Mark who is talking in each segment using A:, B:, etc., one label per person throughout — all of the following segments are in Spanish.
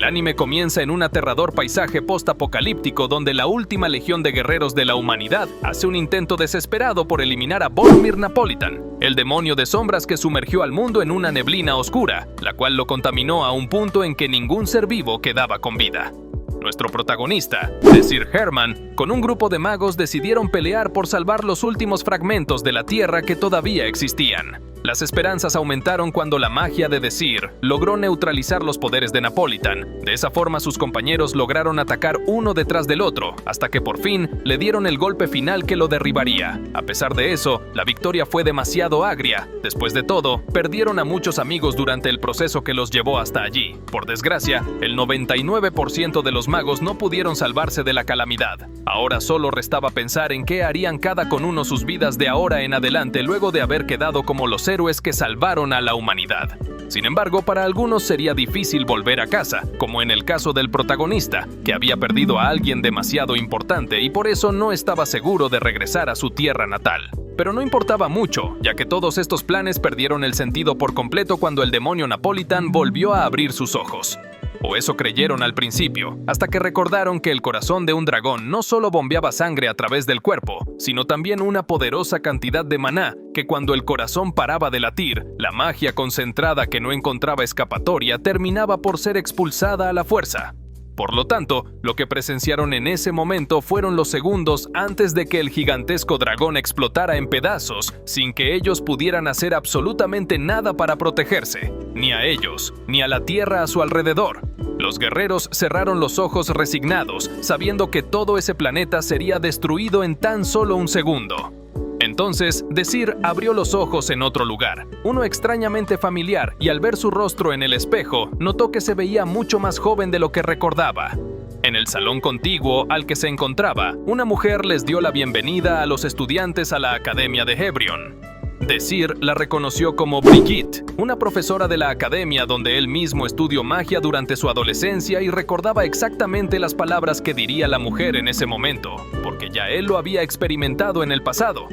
A: El anime comienza en un aterrador paisaje post-apocalíptico donde la última legión de guerreros de la humanidad hace un intento desesperado por eliminar a Boromir Napolitan, el demonio de sombras que sumergió al mundo en una neblina oscura, la cual lo contaminó a un punto en que ningún ser vivo quedaba con vida. Nuestro protagonista, Sir Herman, con un grupo de magos decidieron pelear por salvar los últimos fragmentos de la Tierra que todavía existían. Las esperanzas aumentaron cuando la magia de Sir logró neutralizar los poderes de Napolitan. De esa forma sus compañeros lograron atacar uno detrás del otro, hasta que por fin le dieron el golpe final que lo derribaría. A pesar de eso, la victoria fue demasiado agria. Después de todo, perdieron a muchos amigos durante el proceso que los llevó hasta allí. Por desgracia, el 99% de los magos no pudieron salvarse de la calamidad. Ahora solo restaba pensar en qué harían cada uno sus vidas de ahora en adelante luego de haber quedado como los héroes que salvaron a la humanidad. Sin embargo, para algunos sería difícil volver a casa, como en el caso del protagonista, que había perdido a alguien demasiado importante y por eso no estaba seguro de regresar a su tierra natal. Pero no importaba mucho, ya que todos estos planes perdieron el sentido por completo cuando el demonio Napolitan volvió a abrir sus ojos. O eso creyeron al principio, hasta que recordaron que el corazón de un dragón no solo bombeaba sangre a través del cuerpo, sino también una poderosa cantidad de maná, que cuando el corazón paraba de latir, la magia concentrada que no encontraba escapatoria terminaba por ser expulsada a la fuerza. Por lo tanto, lo que presenciaron en ese momento fueron los segundos antes de que el gigantesco dragón explotara en pedazos, sin que ellos pudieran hacer absolutamente nada para protegerse, ni a ellos, ni a la tierra a su alrededor. Los guerreros cerraron los ojos resignados, sabiendo que todo ese planeta sería destruido en tan solo un segundo. Entonces, Sir abrió los ojos en otro lugar, uno extrañamente familiar, y al ver su rostro en el espejo, notó que se veía mucho más joven de lo que recordaba. En el salón contiguo al que se encontraba, una mujer les dio la bienvenida a los estudiantes a la Academia de Hebrion. Sir la reconoció como Brigitte, una profesora de la academia donde él mismo estudió magia durante su adolescencia y recordaba exactamente las palabras que diría la mujer en ese momento, porque ya él lo había experimentado en el pasado.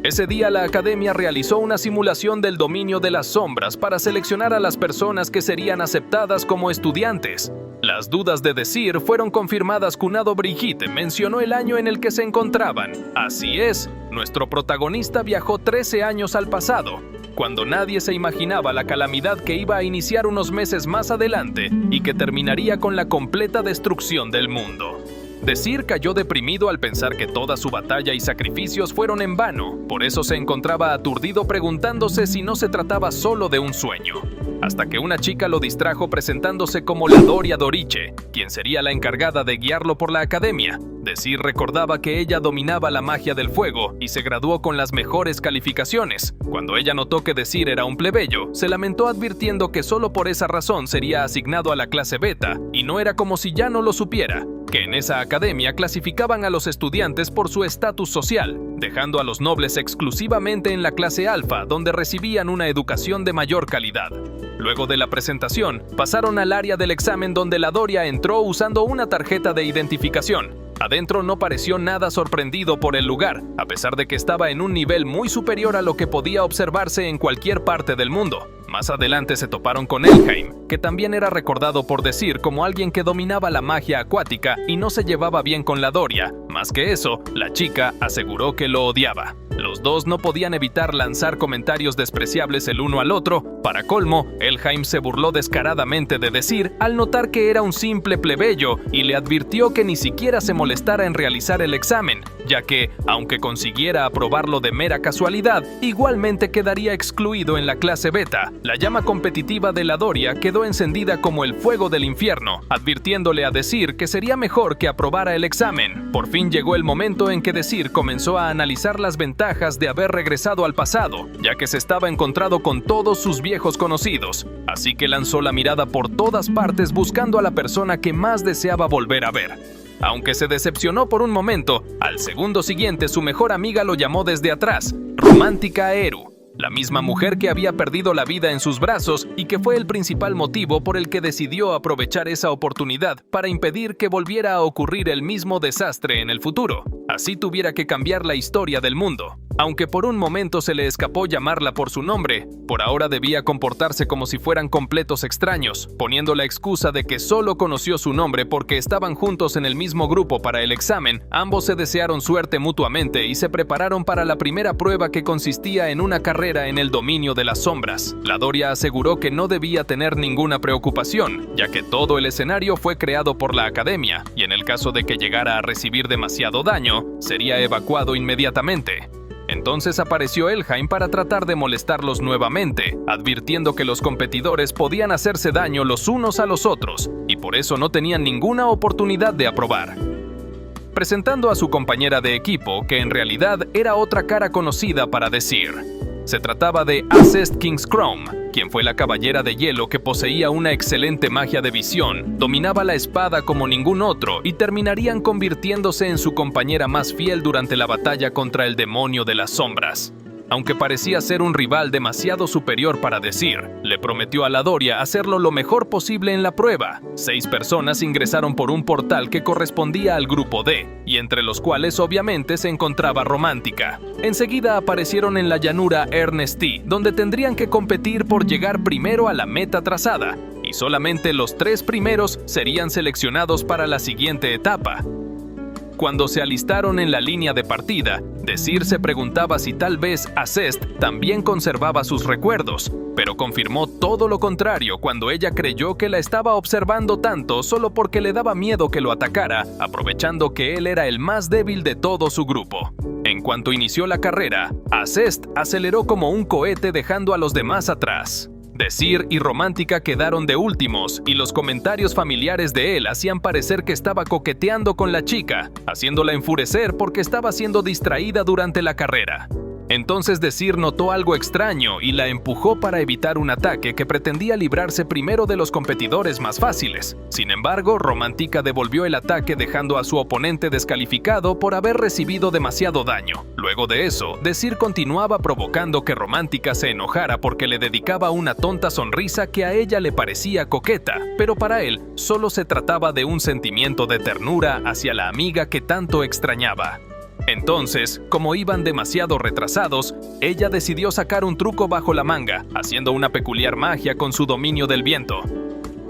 A: Ese día la academia realizó una simulación del dominio de las sombras para seleccionar a las personas que serían aceptadas como estudiantes. Las dudas de Sir fueron confirmadas cuando Brigitte mencionó el año en el que se encontraban. Así es, nuestro protagonista viajó 13 años al pasado, cuando nadie se imaginaba la calamidad que iba a iniciar unos meses más adelante y que terminaría con la completa destrucción del mundo. Sir cayó deprimido al pensar que toda su batalla y sacrificios fueron en vano, por eso se encontraba aturdido preguntándose si no se trataba solo de un sueño. Hasta que una chica lo distrajo presentándose como la Doria Doriche, quien sería la encargada de guiarlo por la academia. Sir recordaba que ella dominaba la magia del fuego y se graduó con las mejores calificaciones. Cuando ella notó que Sir era un plebeyo, se lamentó advirtiendo que solo por esa razón sería asignado a la clase beta, y no era como si ya no lo supiera, que en esa academia clasificaban a los estudiantes por su estatus social, dejando a los nobles exclusivamente en la clase alfa, donde recibían una educación de mayor calidad. Luego de la presentación, pasaron al área del examen donde la Doria entró usando una tarjeta de identificación. Adentro no pareció nada sorprendido por el lugar, a pesar de que estaba en un nivel muy superior a lo que podía observarse en cualquier parte del mundo. Más adelante se toparon con Elfheim, que también era recordado por Sir como alguien que dominaba la magia acuática y no se llevaba bien con la Doria. Más que eso, la chica aseguró que lo odiaba. Los dos no podían evitar lanzar comentarios despreciables el uno al otro. Para colmo, Elfheim se burló descaradamente de Sir al notar que era un simple plebeyo y le advirtió que ni siquiera se molestara en realizar el examen, ya que, aunque consiguiera aprobarlo de mera casualidad, igualmente quedaría excluido en la clase beta. La llama competitiva de la Doria quedó encendida como el fuego del infierno, advirtiéndole a Sir que sería mejor que aprobara el examen. Por fin llegó el momento en que Sir comenzó a analizar las ventajas de haber regresado al pasado, ya que se estaba encontrado con todos sus viejos conocidos. Así que lanzó la mirada por todas partes buscando a la persona que más deseaba volver a ver. Aunque se decepcionó por un momento, al segundo siguiente su mejor amiga lo llamó desde atrás, Romántica Eru, la misma mujer que había perdido la vida en sus brazos y que fue el principal motivo por el que decidió aprovechar esa oportunidad para impedir que volviera a ocurrir el mismo desastre en el futuro. así tuviera que cambiar la historia del mundo. Aunque por un momento se le escapó llamarla por su nombre, por ahora debía comportarse como si fueran completos extraños, poniendo la excusa de que solo conoció su nombre porque estaban juntos en el mismo grupo para el examen. Ambos se desearon suerte mutuamente y se prepararon para la primera prueba, que consistía en una carrera en el dominio de las sombras. La Doria aseguró que no debía tener ninguna preocupación, ya que todo el escenario fue creado por la academia, y en el caso de que llegara a recibir demasiado daño, sería evacuado inmediatamente. Entonces apareció Elhain para tratar de molestarlos nuevamente, advirtiendo que los competidores podían hacerse daño los unos a los otros, y por eso no tenían ninguna oportunidad de aprobar. Presentando a su compañera de equipo, que en realidad era otra cara conocida para Desir. Se trataba de Acest King's-Chrome, quien fue la caballera de hielo que poseía una excelente magia de visión, dominaba la espada como ningún otro y terminarían convirtiéndose en su compañera más fiel durante la batalla contra el demonio de las sombras. Aunque parecía ser un rival demasiado superior para Desir, le prometió a la Doria hacerlo lo mejor posible en la prueba. 6 personas ingresaron por un portal que correspondía al grupo D, y entre los cuales obviamente se encontraba Romántica. Enseguida aparecieron en la llanura Ernesti, donde tendrían que competir por llegar primero a la meta trazada, y solamente los 3 primeros serían seleccionados para la siguiente etapa. Cuando se alistaron en la línea de partida, Desir se preguntaba si tal vez Acest también conservaba sus recuerdos, pero confirmó todo lo contrario cuando ella creyó que la estaba observando tanto solo porque le daba miedo que lo atacara, aprovechando que él era el más débil de todo su grupo. En cuanto inició la carrera, Acest aceleró como un cohete dejando a los demás atrás. Desir y Romántica quedaron de últimos, y los comentarios familiares de él hacían parecer que estaba coqueteando con la chica, haciéndola enfurecer porque estaba siendo distraída durante la carrera. Entonces Desir notó algo extraño y la empujó para evitar un ataque que pretendía librarse primero de los competidores más fáciles. Sin embargo, Romántica devolvió el ataque dejando a su oponente descalificado por haber recibido demasiado daño. Luego de eso, Desir continuaba provocando que Romántica se enojara porque le dedicaba una tonta sonrisa que a ella le parecía coqueta, pero para él solo se trataba de un sentimiento de ternura hacia la amiga que tanto extrañaba. Entonces, como iban demasiado retrasados, ella decidió sacar un truco bajo la manga, haciendo una peculiar magia con su dominio del viento.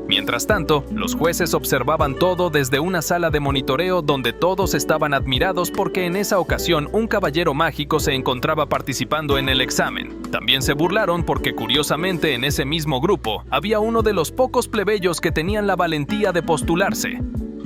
A: Mientras tanto, los jueces observaban todo desde una sala de monitoreo donde todos estaban admirados porque en esa ocasión un caballero mágico se encontraba participando en el examen. También se burlaron porque curiosamente en ese mismo grupo había uno de los pocos plebeyos que tenían la valentía de postularse.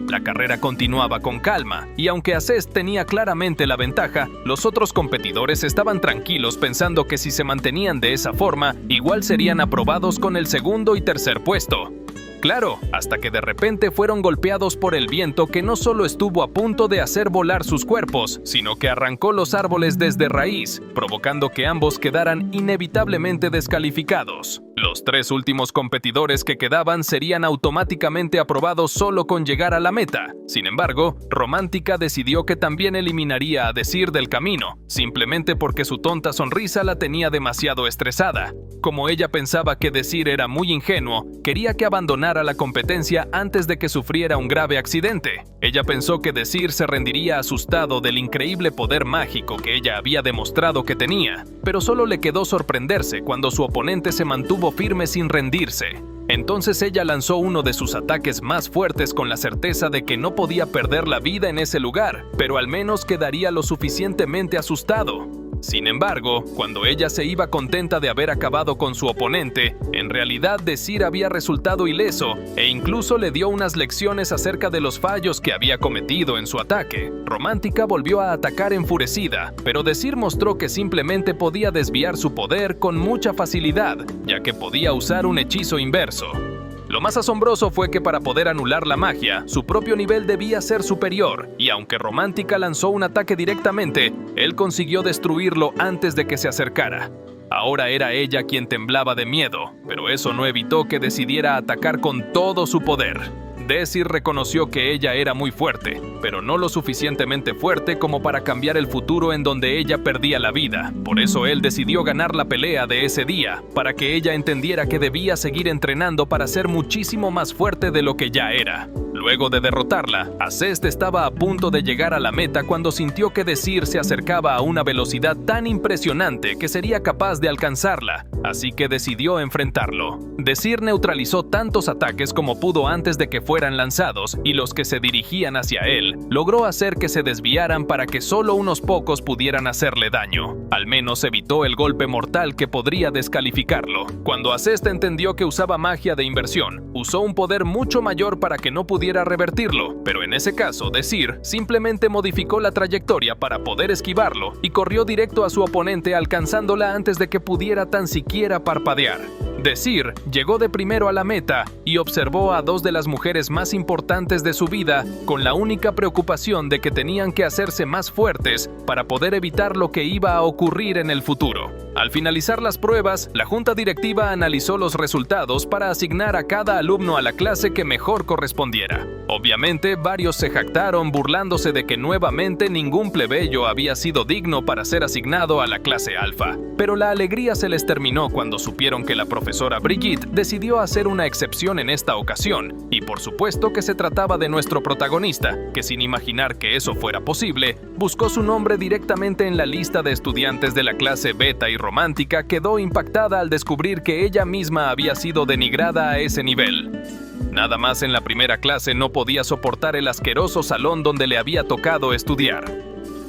A: La carrera continuaba con calma, y aunque Acest tenía claramente la ventaja, los otros competidores estaban tranquilos pensando que si se mantenían de esa forma, igual serían aprobados con el segundo y tercer puesto. Claro, hasta que de repente fueron golpeados por el viento que no solo estuvo a punto de hacer volar sus cuerpos, sino que arrancó los árboles desde raíz, provocando que ambos quedaran inevitablemente descalificados. Los 3 últimos competidores que quedaban serían automáticamente aprobados solo con llegar a la meta. Sin embargo, Romántica decidió que también eliminaría a Desir del camino, simplemente porque su tonta sonrisa la tenía demasiado estresada. Como ella pensaba que Desir era muy ingenuo, quería que abandonara la competencia antes de que sufriera un grave accidente. Ella pensó que Desir se rendiría asustado del increíble poder mágico que ella había demostrado que tenía, pero solo le quedó sorprenderse cuando su oponente se mantuvo firme sin rendirse. Entonces ella lanzó uno de sus ataques más fuertes con la certeza de que no podía perder la vida en ese lugar, pero al menos quedaría lo suficientemente asustado. Sin embargo, cuando ella se iba contenta de haber acabado con su oponente, en realidad Desir había resultado ileso e incluso le dio unas lecciones acerca de los fallos que había cometido en su ataque. Romántica volvió a atacar enfurecida, pero Desir mostró que simplemente podía desviar su poder con mucha facilidad, ya que podía usar un hechizo inverso. Lo más asombroso fue que para poder anular la magia, su propio nivel debía ser superior, y aunque Romántica lanzó un ataque directamente, él consiguió destruirlo antes de que se acercara. Ahora era ella quien temblaba de miedo, pero eso no evitó que decidiera atacar con todo su poder. Desir reconoció que ella era muy fuerte, pero no lo suficientemente fuerte como para cambiar el futuro en donde ella perdía la vida. Por eso él decidió ganar la pelea de ese día, para que ella entendiera que debía seguir entrenando para ser muchísimo más fuerte de lo que ya era. Luego de derrotarla, Acest estaba a punto de llegar a la meta cuando sintió que Desir se acercaba a una velocidad tan impresionante que sería capaz de alcanzarla, así que decidió enfrentarlo. Desir neutralizó tantos ataques como pudo antes de que fueran lanzados, y los que se dirigían hacia él logró hacer que se desviaran para que solo unos pocos pudieran hacerle daño. Al menos evitó el golpe mortal que podría descalificarlo. Cuando Acest entendió que usaba magia de inversión, usó un poder mucho mayor para que no pudiera revertirlo, pero en ese caso, Desir simplemente modificó la trayectoria para poder esquivarlo y corrió directo a su oponente, alcanzándola antes de que pudiera tan siquiera parpadear. Desir llegó de primero a la meta y observó a dos de las mujeres más importantes de su vida con la única preocupación de que tenían que hacerse más fuertes para poder evitar lo que iba a ocurrir en el futuro. Al finalizar las pruebas, la junta directiva analizó los resultados para asignar a cada alumno a la clase que mejor correspondiera. Obviamente, varios se jactaron burlándose de que nuevamente ningún plebeyo había sido digno para ser asignado a la clase alfa. Pero la alegría se les terminó cuando supieron que la profesora Brigitte decidió hacer una excepción en esta ocasión, y por supuesto que se trataba de nuestro protagonista, que sin imaginar que eso fuera posible, buscó su nombre directamente en la lista de estudiantes de la clase beta y romántica. Quedó impactada al descubrir que ella misma había sido denigrada a ese nivel. Nada más en la primera clase no podía soportar el asqueroso salón donde le había tocado estudiar.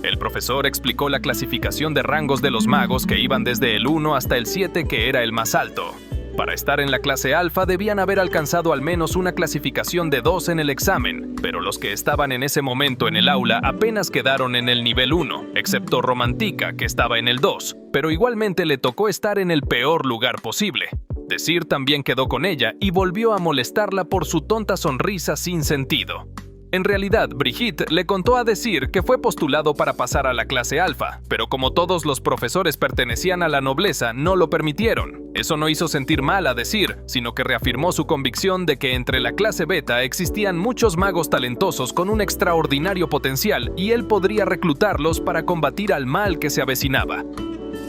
A: El profesor explicó la clasificación de rangos de los magos que iban desde el 1 hasta el 7, que era el más alto. Para estar en la clase alfa debían haber alcanzado al menos una clasificación de 2 en el examen, pero los que estaban en ese momento en el aula apenas quedaron en el nivel 1, excepto Romantica, que estaba en el 2, pero igualmente le tocó estar en el peor lugar posible. Desir también quedó con ella y volvió a molestarla por su tonta sonrisa sin sentido. En realidad, Brigitte le contó a Desir que fue postulado para pasar a la clase alfa, pero como todos los profesores pertenecían a la nobleza, no lo permitieron. Eso no hizo sentir mal a Desir, sino que reafirmó su convicción de que entre la clase beta existían muchos magos talentosos con un extraordinario potencial y él podría reclutarlos para combatir al mal que se avecinaba.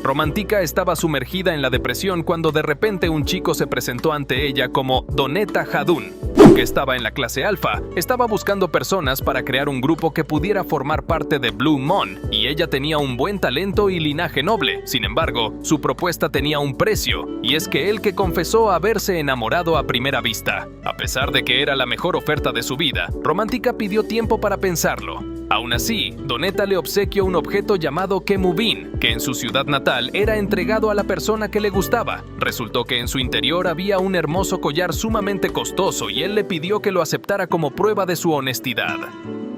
A: Romantica estaba sumergida en la depresión cuando de repente un chico se presentó ante ella como Donetta Hadun, que estaba en la clase alfa. Estaba buscando personas para crear un grupo que pudiera formar parte de Blue Moon, y ella tenía un buen talento y linaje noble. Sin embargo, su propuesta tenía un precio, y es que él que confesó haberse enamorado a primera vista. A pesar de que era la mejor oferta de su vida, Romantica pidió tiempo para pensarlo. Aún así, Donetta le obsequió un objeto llamado Kemubin, que en su ciudad natal era entregado a la persona que le gustaba. Resultó que en su interior había un hermoso collar sumamente costoso y él le pidió que lo aceptara como prueba de su honestidad.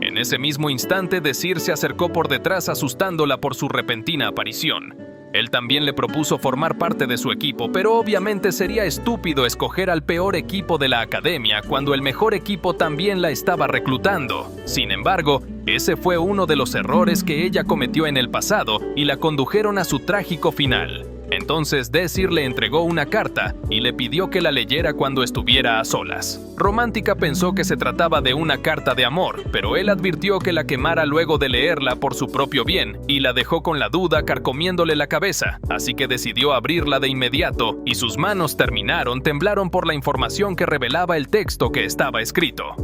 A: En ese mismo instante, Desir se acercó por detrás asustándola por su repentina aparición. Él también le propuso formar parte de su equipo, pero obviamente sería estúpido escoger al peor equipo de la academia cuando el mejor equipo también la estaba reclutando. Sin embargo, ese fue uno de los errores que ella cometió en el pasado y la condujeron a su trágico final. Entonces Desir le entregó una carta y le pidió que la leyera cuando estuviera a solas. Romantica pensó que se trataba de una carta de amor, pero él advirtió que la quemara luego de leerla por su propio bien y la dejó con la duda carcomiéndole la cabeza, así que decidió abrirla de inmediato y sus manos temblaron por la información que revelaba el texto que estaba escrito.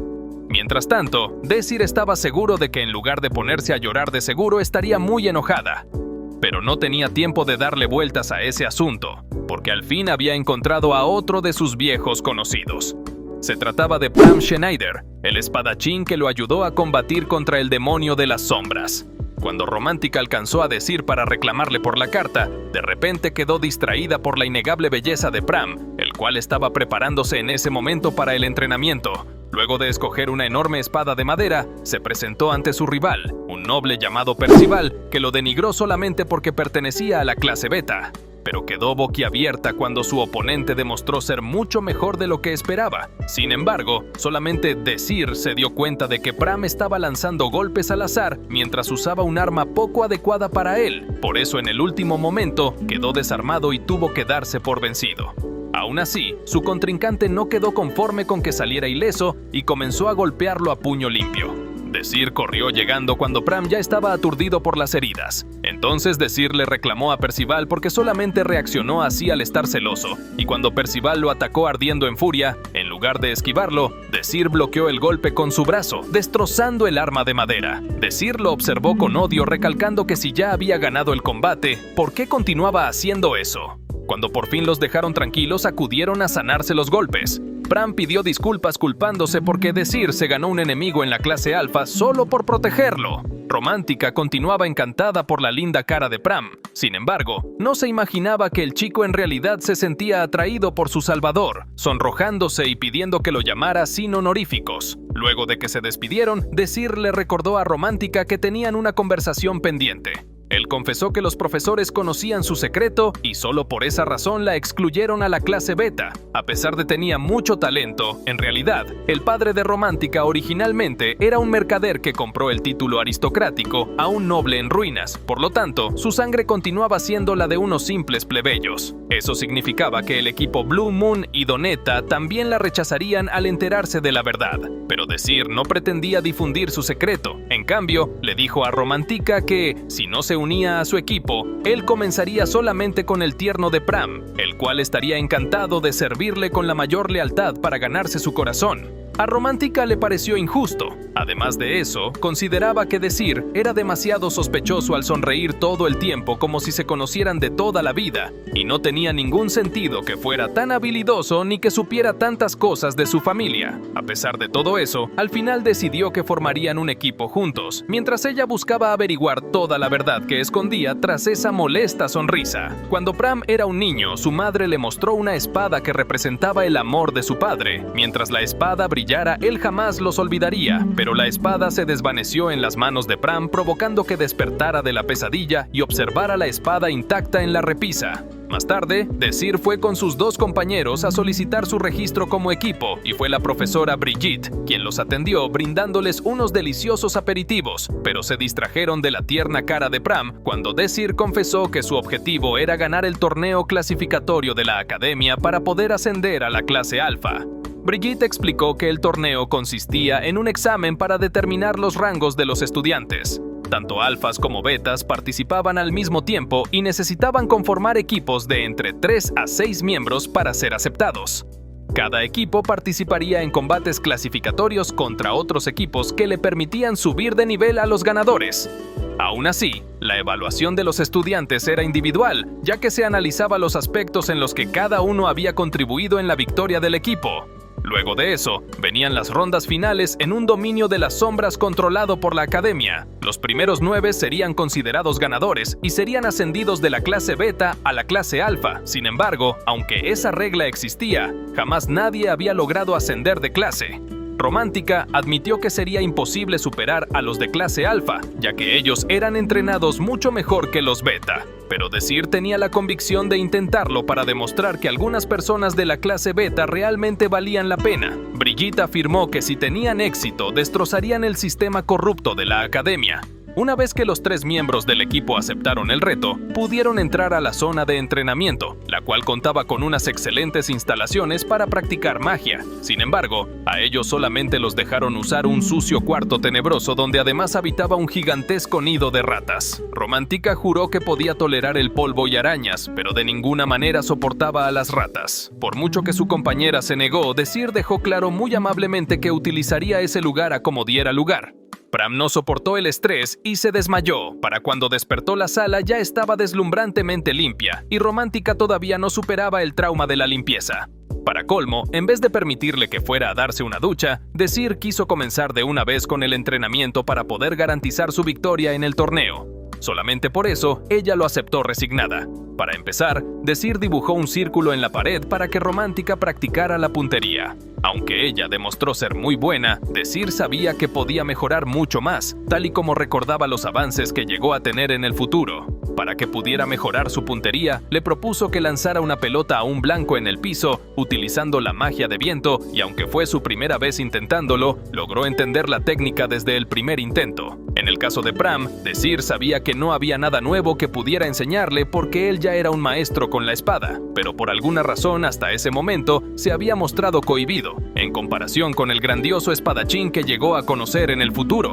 A: Mientras tanto, Desir estaba seguro de que en lugar de ponerse a llorar de seguro estaría muy enojada. Pero no tenía tiempo de darle vueltas a ese asunto, porque al fin había encontrado a otro de sus viejos conocidos. Se trataba de Pram Schneider, el espadachín que lo ayudó a combatir contra el demonio de las sombras. Cuando Romantica alcanzó a Desir para reclamarle por la carta, de repente quedó distraída por la innegable belleza de Pram, el cual estaba preparándose en ese momento para el entrenamiento. Luego de escoger una enorme espada de madera, se presentó ante su rival, un noble llamado Percival, que lo denigró solamente porque pertenecía a la clase beta. Pero quedó boquiabierta cuando su oponente demostró ser mucho mejor de lo que esperaba. Sin embargo, solamente Desir se dio cuenta de que Pram estaba lanzando golpes al azar mientras usaba un arma poco adecuada para él. Por eso en el último momento quedó desarmado y tuvo que darse por vencido. Aún así, su contrincante no quedó conforme con que saliera ileso y comenzó a golpearlo a puño limpio. Desir corrió llegando cuando Pram ya estaba aturdido por las heridas. Entonces Desir le reclamó a Percival porque solamente reaccionó así al estar celoso, y cuando Percival lo atacó ardiendo en furia, en lugar lugar de esquivarlo, Desir bloqueó el golpe con su brazo, destrozando el arma de madera. Desir lo observó con odio, recalcando que si ya había ganado el combate, ¿por qué continuaba haciendo eso? Cuando por fin los dejaron tranquilos, acudieron a sanarse los golpes. Pram pidió disculpas culpándose porque Desir se ganó un enemigo en la clase alfa solo por protegerlo. Romántica continuaba encantada por la linda cara de Pram. Sin embargo, no se imaginaba que el chico en realidad se sentía atraído por su salvador, sonrojándose y pidiendo que lo llamara sin honoríficos. Luego de que se despidieron, Desir le recordó a Romántica que tenían una conversación pendiente. Él confesó que los profesores conocían su secreto y solo por esa razón la excluyeron a la clase beta. A pesar de que tenía mucho talento, en realidad, el padre de Romántica originalmente era un mercader que compró el título aristocrático a un noble en ruinas. Por lo tanto, su sangre continuaba siendo la de unos simples plebeyos. Eso significaba que el equipo Blue Moon y Donetta también la rechazarían al enterarse de la verdad. Pero Desir no pretendía difundir su secreto. En cambio, le dijo a Romántica que, si no se unía a su equipo, él comenzaría solamente con el tierno de Pram, el cual estaría encantado de servirle con la mayor lealtad para ganarse su corazón. A Romántica le pareció injusto. Además de eso, consideraba que Desir era demasiado sospechoso al sonreír todo el tiempo como si se conocieran de toda la vida, y no tenía ningún sentido que fuera tan habilidoso ni que supiera tantas cosas de su familia. A pesar de todo eso, al final decidió que formarían un equipo juntos, mientras ella buscaba averiguar toda la verdad que escondía tras esa molesta sonrisa. Cuando Pram era un niño, su madre le mostró una espada que representaba el amor de su padre. Mientras la espada brillaba, él jamás los olvidaría, pero la espada se desvaneció en las manos de Pram, provocando que despertara de la pesadilla y observara la espada intacta en la repisa. Más tarde, Desir fue con sus dos compañeros a solicitar su registro como equipo y fue la profesora Brigitte quien los atendió brindándoles unos deliciosos aperitivos, pero se distrajeron de la tierna cara de Pram cuando Desir confesó que su objetivo era ganar el torneo clasificatorio de la academia para poder ascender a la clase alfa. Brigitte explicó que el torneo consistía en un examen para determinar los rangos de los estudiantes. Tanto alfas como betas participaban al mismo tiempo y necesitaban conformar equipos de entre 3 a 6 miembros para ser aceptados. Cada equipo participaría en combates clasificatorios contra otros equipos que le permitían subir de nivel a los ganadores. Aún así, la evaluación de los estudiantes era individual, ya que se analizaba los aspectos en los que cada uno había contribuido en la victoria del equipo. Luego de eso, venían las rondas finales en un dominio de las sombras controlado por la academia. Los primeros 9 serían considerados ganadores y serían ascendidos de la clase beta a la clase alfa. Sin embargo, aunque esa regla existía, jamás nadie había logrado ascender de clase. Romántica admitió que sería imposible superar a los de clase alfa, ya que ellos eran entrenados mucho mejor que los beta. Pero Desir tenía la convicción de intentarlo para demostrar que algunas personas de la clase beta realmente valían la pena. Brigitte afirmó que si tenían éxito, destrozarían el sistema corrupto de la academia. Una vez que los 3 miembros del equipo aceptaron el reto, pudieron entrar a la zona de entrenamiento, la cual contaba con unas excelentes instalaciones para practicar magia. Sin embargo, a ellos solamente los dejaron usar un sucio cuarto tenebroso donde además habitaba un gigantesco nido de ratas. Romántica juró que podía tolerar el polvo y arañas, pero de ninguna manera soportaba a las ratas. Por mucho que su compañera se negó, Desir dejó claro muy amablemente que utilizaría ese lugar a como diera lugar. Pram no soportó el estrés y se desmayó. Para cuando despertó, la sala ya estaba deslumbrantemente limpia y Romántica todavía no superaba el trauma de la limpieza. Para colmo, en vez de permitirle que fuera a darse una ducha, Desir quiso comenzar de una vez con el entrenamiento para poder garantizar su victoria en el torneo. Solamente por eso, ella lo aceptó resignada. Para empezar, Desir dibujó un círculo en la pared para que Romántica practicara la puntería. Aunque ella demostró ser muy buena, Desir sabía que podía mejorar mucho más, tal y como recordaba los avances que llegó a tener en el futuro. Para que pudiera mejorar su puntería, le propuso que lanzara una pelota a un blanco en el piso, utilizando la magia de viento, y aunque fue su primera vez intentándolo, logró entender la técnica desde el primer intento. En el caso de Pram, Desir sabía que no había nada nuevo que pudiera enseñarle porque él ya era un maestro con la espada, pero por alguna razón hasta ese momento se había mostrado cohibido, en comparación con el grandioso espadachín que llegó a conocer en el futuro.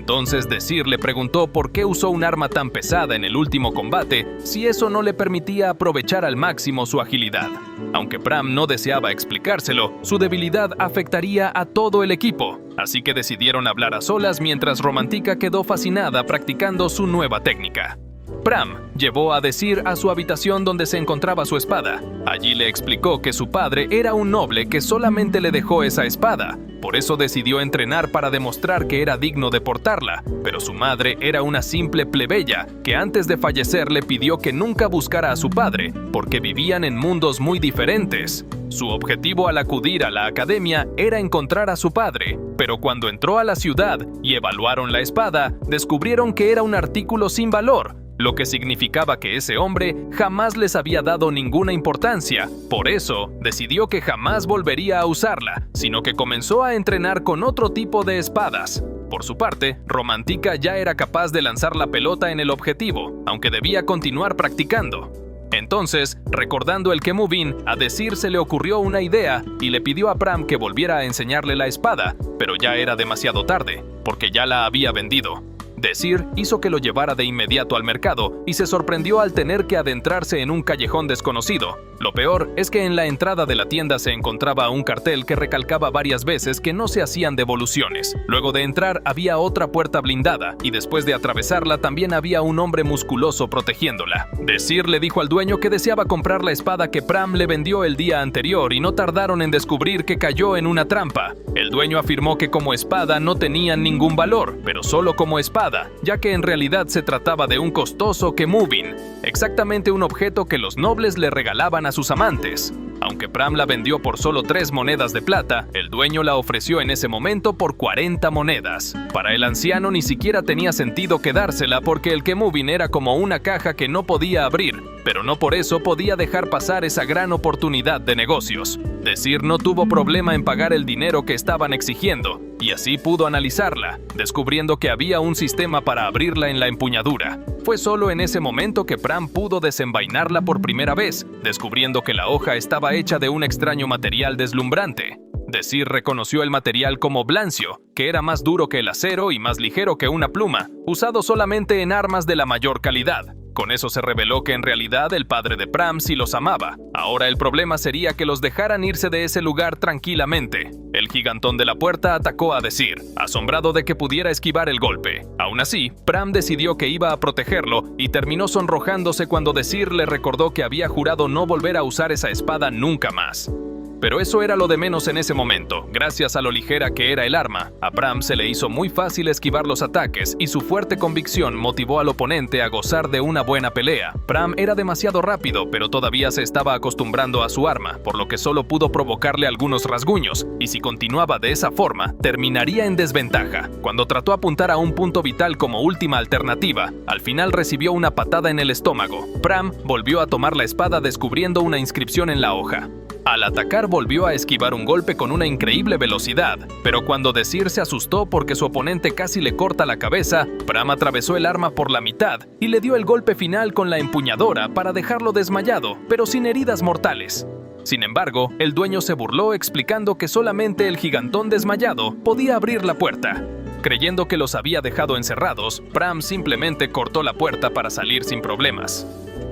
A: Entonces Désir le preguntó por qué usó un arma tan pesada en el último combate si eso no le permitía aprovechar al máximo su agilidad. Aunque Pram no deseaba explicárselo, su debilidad afectaría a todo el equipo, así que decidieron hablar a solas mientras Romantica quedó fascinada practicando su nueva técnica. Pram llevó a Désir a su habitación donde se encontraba su espada. Allí le explicó que su padre era un noble que solamente le dejó esa espada. Por eso decidió entrenar para demostrar que era digno de portarla, pero su madre era una simple plebeya que antes de fallecer le pidió que nunca buscara a su padre, porque vivían en mundos muy diferentes. Su objetivo al acudir a la academia era encontrar a su padre, pero cuando entró a la ciudad y evaluaron la espada, descubrieron que era un artículo sin valor, lo que significaba que ese hombre jamás les había dado ninguna importancia. Por eso, decidió que jamás volvería a usarla, sino que comenzó a entrenar con otro tipo de espadas. Por su parte, Romantica ya era capaz de lanzar la pelota en el objetivo, aunque debía continuar practicando. Entonces, recordando el Kemuvin, a Désir se le ocurrió una idea y le pidió a Pram que volviera a enseñarle la espada, pero ya era demasiado tarde, porque ya la había vendido. Désir hizo que lo llevara de inmediato al mercado y se sorprendió al tener que adentrarse en un callejón desconocido. Lo peor es que en la entrada de la tienda se encontraba un cartel que recalcaba varias veces que no se hacían devoluciones. Luego de entrar había otra puerta blindada y después de atravesarla también había un hombre musculoso protegiéndola. Désir le dijo al dueño que deseaba comprar la espada que Pram le vendió el día anterior y no tardaron en descubrir que cayó en una trampa. El dueño afirmó que como espada no tenían ningún valor, pero solo como espada, ya que en realidad se trataba de un costoso Kemuvin, exactamente un objeto que los nobles le regalaban a sus amantes. Aunque Pram la vendió por solo 3 monedas de plata, el dueño la ofreció en ese momento por 40 monedas. Para el anciano ni siquiera tenía sentido quedársela porque el Kemuvin era como una caja que no podía abrir, pero no por eso podía dejar pasar esa gran oportunidad de negocios. Désir no tuvo problema en pagar el dinero que estaban exigiendo, y así pudo analizarla, descubriendo que había un sistema para abrirla en la empuñadura. Fue solo en ese momento que Pram pudo desenvainarla por primera vez, descubriendo que la hoja estaba hecha de un extraño material deslumbrante. Désir reconoció el material como blancio, que era más duro que el acero y más ligero que una pluma, usado solamente en armas de la mayor calidad. Con eso se reveló que en realidad el padre de Pram sí los amaba. Ahora el problema sería que los dejaran irse de ese lugar tranquilamente. El gigantón de la puerta atacó a Désir, asombrado de que pudiera esquivar el golpe. Aún así, Pram decidió que iba a protegerlo y terminó sonrojándose cuando Désir le recordó que había jurado no volver a usar esa espada nunca más. Pero eso era lo de menos en ese momento. Gracias a lo ligera que era el arma, a Pram se le hizo muy fácil esquivar los ataques y su fuerte convicción motivó al oponente a gozar de una buena pelea. Pram era demasiado rápido, pero todavía se estaba acostumbrando a su arma, por lo que solo pudo provocarle algunos rasguños, y si continuaba de esa forma, terminaría en desventaja. Cuando trató de apuntar a un punto vital como última alternativa, al final recibió una patada en el estómago. Pram volvió a tomar la espada descubriendo una inscripción en la hoja. Al atacar volvió a esquivar un golpe con una increíble velocidad, pero cuando Désir se asustó porque su oponente casi le corta la cabeza, Pram atravesó el arma por la mitad y le dio el golpe final con la empuñadora para dejarlo desmayado, pero sin heridas mortales. Sin embargo, el dueño se burló explicando que solamente el gigantón desmayado podía abrir la puerta. Creyendo que los había dejado encerrados, Pram simplemente cortó la puerta para salir sin problemas.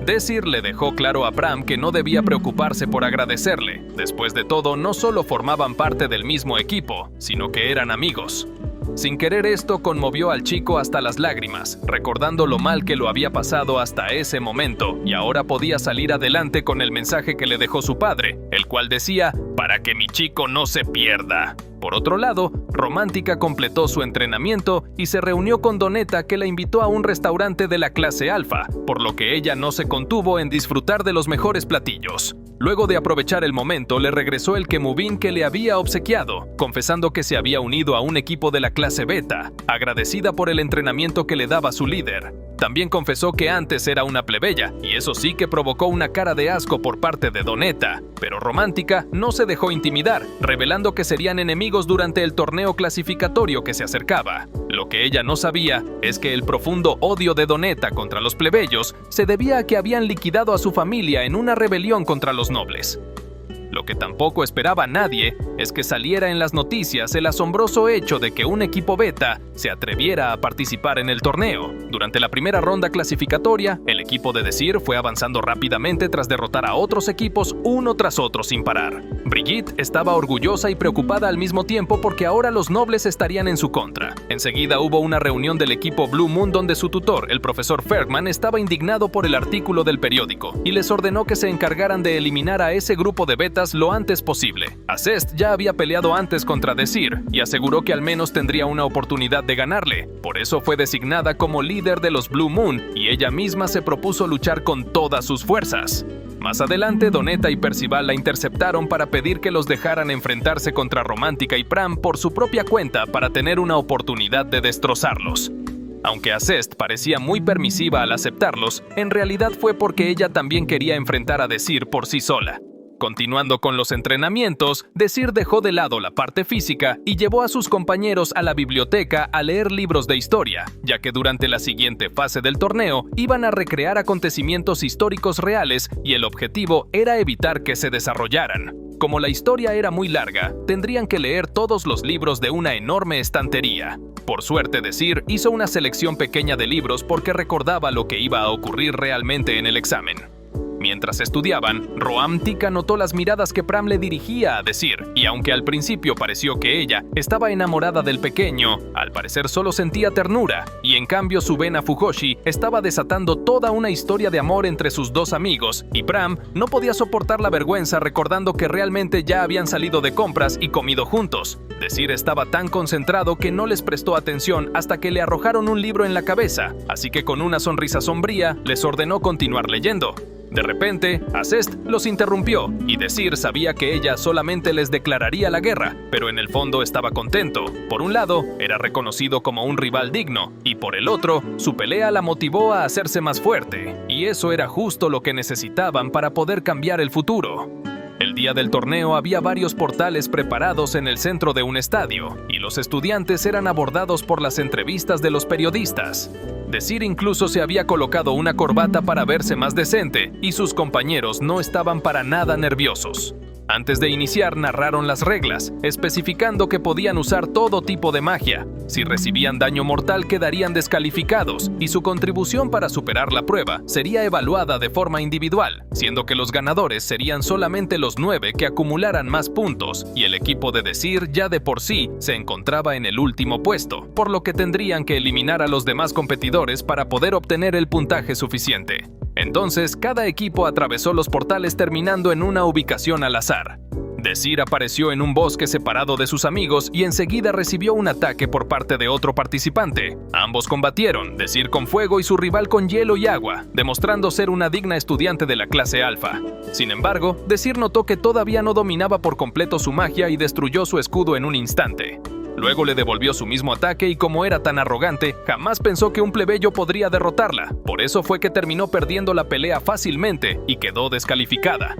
A: Désir le dejó claro a Pram que no debía preocuparse por agradecerle. Después de todo, no solo formaban parte del mismo equipo, sino que eran amigos. Sin querer esto conmovió al chico hasta las lágrimas, recordando lo mal que lo había pasado hasta ese momento, y ahora podía salir adelante con el mensaje que le dejó su padre, el cual decía, para que mi chico no se pierda. Por otro lado, Romantica completó su entrenamiento y se reunió con Donetta, que la invitó a un restaurante de la clase alfa, por lo que ella no se contuvo en disfrutar de los mejores platillos. Luego de aprovechar el momento, le regresó el Kemuvin que le había obsequiado, confesando que se había unido a un equipo de la clase beta, agradecida por el entrenamiento que le daba su líder. También confesó que antes era una plebeya, y eso sí que provocó una cara de asco por parte de Donetta, pero Romantica no se dejó intimidar, revelando que serían enemigos durante el torneo clasificatorio que se acercaba. Lo que ella no sabía es que el profundo odio de Donetta contra los plebeyos se debía a que habían liquidado a su familia en una rebelión contra los nobles. Lo que tampoco esperaba nadie es que saliera en las noticias el asombroso hecho de que un equipo beta se atreviera a participar en el torneo. Durante la primera ronda clasificatoria, el equipo de Desir fue avanzando rápidamente tras derrotar a otros equipos uno tras otro sin parar. Brigitte estaba orgullosa y preocupada al mismo tiempo porque ahora los nobles estarían en su contra. Enseguida hubo una reunión del equipo Blue Moon donde su tutor, el profesor Fergman, estaba indignado por el artículo del periódico y les ordenó que se encargaran de eliminar a ese grupo de betas lo antes posible. Acest ya había peleado antes contra Desir y aseguró que al menos tendría una oportunidad de ganarle. Por eso fue designada como líder de los Blue Moon y ella misma se propuso luchar con todas sus fuerzas. Más adelante, Donetta y Percival la interceptaron para pedir que los dejaran enfrentarse contra Romántica y Pram por su propia cuenta para tener una oportunidad de destrozarlos. Aunque Acest parecía muy permisiva al aceptarlos, en realidad fue porque ella también quería enfrentar a Desir por sí sola. Continuando con los entrenamientos, Desir dejó de lado la parte física y llevó a sus compañeros a la biblioteca a leer libros de historia, ya que durante la siguiente fase del torneo iban a recrear acontecimientos históricos reales y el objetivo era evitar que se desarrollaran. Como la historia era muy larga, tendrían que leer todos los libros de una enorme estantería. Por suerte, Desir hizo una selección pequeña de libros porque recordaba lo que iba a ocurrir realmente en el examen. Mientras estudiaban, Romántica notó las miradas que Pram le dirigía a Desir, y aunque al principio pareció que ella estaba enamorada del pequeño, al parecer solo sentía ternura, y en cambio su vena Fujoshi estaba desatando toda una historia de amor entre sus dos amigos, y Pram no podía soportar la vergüenza recordando que realmente ya habían salido de compras y comido juntos. Desir estaba tan concentrado que no les prestó atención hasta que le arrojaron un libro en la cabeza, así que con una sonrisa sombría les ordenó continuar leyendo. De repente, Acest los interrumpió y Desir sabía que ella solamente les declararía la guerra, pero en el fondo estaba contento. Por un lado, era reconocido como un rival digno, y por el otro, su pelea la motivó a hacerse más fuerte, y eso era justo lo que necesitaban para poder cambiar el futuro. El día del torneo había varios portales preparados en el centro de un estadio, y los estudiantes eran abordados por las entrevistas de los periodistas. Desir incluso se había colocado una corbata para verse más decente, y sus compañeros no estaban para nada nerviosos. Antes de iniciar, narraron las reglas, especificando que podían usar todo tipo de magia. Si recibían daño mortal, quedarían descalificados, y su contribución para superar la prueba sería evaluada de forma individual, siendo que los ganadores serían solamente los 9 que acumularan más puntos, y el equipo de Desir ya de por sí se encontraba en el último puesto, por lo que tendrían que eliminar a los demás competidores para poder obtener el puntaje suficiente. Entonces, cada equipo atravesó los portales terminando en una ubicación al azar. Desir apareció en un bosque separado de sus amigos y enseguida recibió un ataque por parte de otro participante. Ambos combatieron, Desir con fuego y su rival con hielo y agua, demostrando ser una digna estudiante de la clase alfa. Sin embargo, Desir notó que todavía no dominaba por completo su magia y destruyó su escudo en un instante. Luego le devolvió su mismo ataque y como era tan arrogante, jamás pensó que un plebeyo podría derrotarla. Por eso fue que terminó perdiendo la pelea fácilmente y quedó descalificada.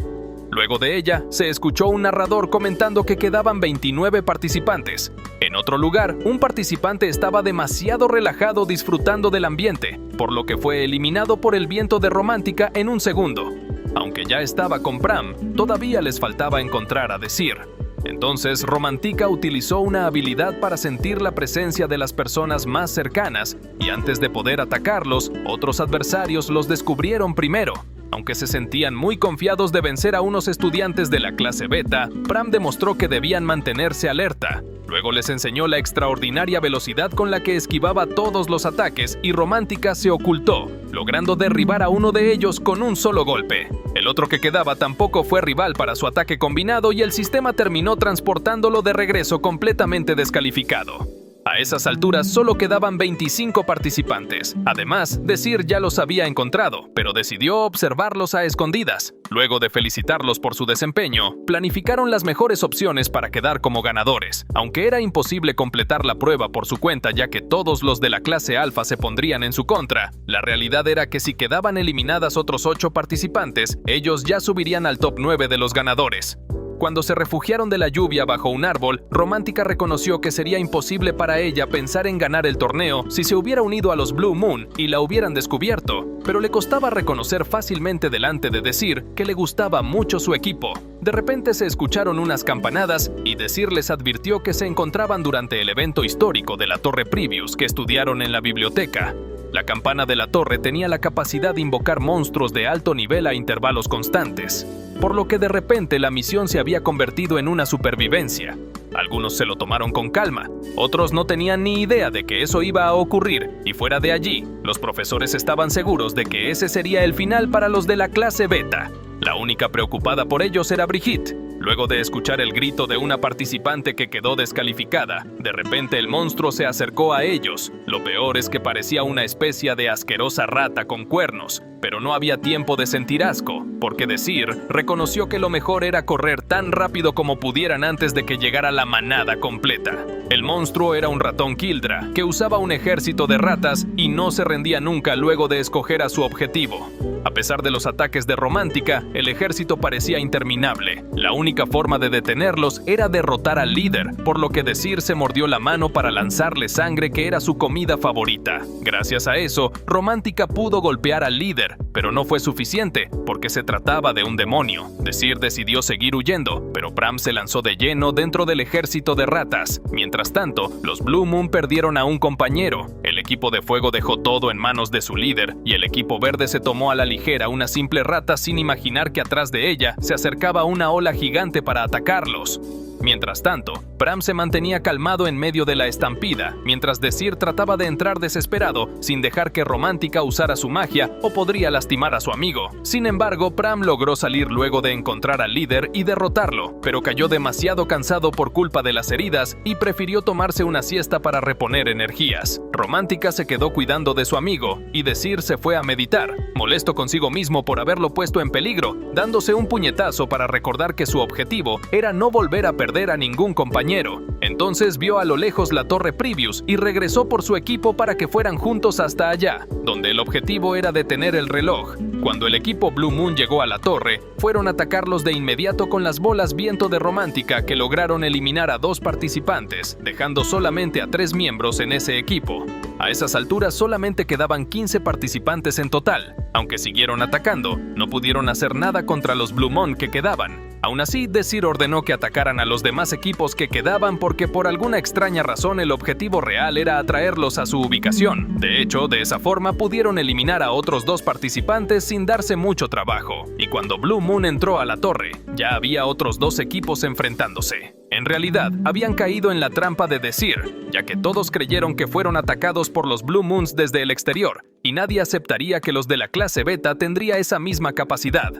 A: Luego de ella, se escuchó un narrador comentando que quedaban 29 participantes. En otro lugar, un participante estaba demasiado relajado disfrutando del ambiente, por lo que fue eliminado por el viento de Romántica en un segundo. Aunque ya estaba con Pram, todavía les faltaba encontrar a Desir. Entonces, Romántica utilizó una habilidad para sentir la presencia de las personas más cercanas, y antes de poder atacarlos, otros adversarios los descubrieron primero. Aunque se sentían muy confiados de vencer a unos estudiantes de la clase beta, Pram demostró que debían mantenerse alerta. Luego les enseñó la extraordinaria velocidad con la que esquivaba todos los ataques y Romántica se ocultó, logrando derribar a uno de ellos con un solo golpe. El otro que quedaba tampoco fue rival para su ataque combinado y el sistema terminó transportándolo de regreso completamente descalificado. A esas alturas solo quedaban 25 participantes. Además, Desir ya los había encontrado, pero decidió observarlos a escondidas. Luego de felicitarlos por su desempeño, planificaron las mejores opciones para quedar como ganadores. Aunque era imposible completar la prueba por su cuenta ya que todos los de la clase alfa se pondrían en su contra, la realidad era que si quedaban eliminadas otros 8 participantes, ellos ya subirían al top 9 de los ganadores. Cuando se refugiaron de la lluvia bajo un árbol, Romántica reconoció que sería imposible para ella pensar en ganar el torneo si se hubiera unido a los Blue Moon y la hubieran descubierto, pero le costaba reconocer fácilmente delante de Desir que le gustaba mucho su equipo. De repente se escucharon unas campanadas y Desir les advirtió que se encontraban durante el evento histórico de la Torre Previous que estudiaron en la biblioteca. La campana de la torre tenía la capacidad de invocar monstruos de alto nivel a intervalos constantes, por lo que de repente la misión se había convertido en una supervivencia. Algunos se lo tomaron con calma, otros no tenían ni idea de que eso iba a ocurrir, y fuera de allí, los profesores estaban seguros de que ese sería el final para los de la clase Beta. La única preocupada por ellos era Brigitte. Luego de escuchar el grito de una participante que quedó descalificada, de repente el monstruo se acercó a ellos. Lo peor es que parecía una especie de asquerosa rata con cuernos, pero no había tiempo de sentir asco, porque Desir reconoció que lo mejor era correr tan rápido como pudieran antes de que llegara la manada completa. El monstruo era un ratón Kildra, que usaba un ejército de ratas y no se rendía nunca luego de escoger a su objetivo. A pesar de los ataques de Romántica, el ejército parecía interminable. La única forma de detenerlos era derrotar al líder, por lo que Desir se mordió la mano para lanzarle sangre que era su comida favorita. Gracias a eso, Romántica pudo golpear al líder, pero no fue suficiente, porque se trataba de un demonio. Desir decidió seguir huyendo, pero Pram se lanzó de lleno dentro del ejército de ratas. Mientras tanto, los Blue Moon perdieron a un compañero. El equipo de fuego dejó todo en manos de su líder, y el equipo verde se tomó a la ligera una simple rata sin imaginar que atrás de ella se acercaba una ola gigante para atacarlos. Mientras tanto, Pram se mantenía calmado en medio de la estampida, mientras Desir trataba de entrar desesperado sin dejar que Romántica usara su magia o podría lastimar a su amigo. Sin embargo, Pram logró salir luego de encontrar al líder y derrotarlo, pero cayó demasiado cansado por culpa de las heridas y prefirió tomarse una siesta para reponer energías. Romántica se quedó cuidando de su amigo y Desir se fue a meditar, molesto consigo mismo por haberlo puesto en peligro, dándose un puñetazo para recordar que su objetivo era no volver a perder a ningún compañero. Entonces vio a lo lejos la Torre Previous y regresó por su equipo para que fueran juntos hasta allá, donde el objetivo era detener el reloj. Cuando el equipo Blue Moon llegó a la torre, fueron a atacarlos de inmediato con las bolas viento de Romántica que lograron eliminar a 2 participantes, dejando solamente a 3 miembros en ese equipo. A esas alturas solamente quedaban 15 participantes en total. Aunque siguieron atacando, no pudieron hacer nada contra los Blue Moon que quedaban. Aún así, Desir ordenó que atacaran a los demás equipos que quedaban porque por alguna extraña razón el objetivo real era atraerlos a su ubicación. De hecho, de esa forma pudieron eliminar a otros 2 participantes sin darse mucho trabajo. Y cuando Blue Moon entró a la torre, ya había otros 2 equipos enfrentándose. En realidad, habían caído en la trampa de Desir, ya que todos creyeron que fueron atacados por los Blue Moons desde el exterior, y nadie aceptaría que los de la clase Beta tendría esa misma capacidad.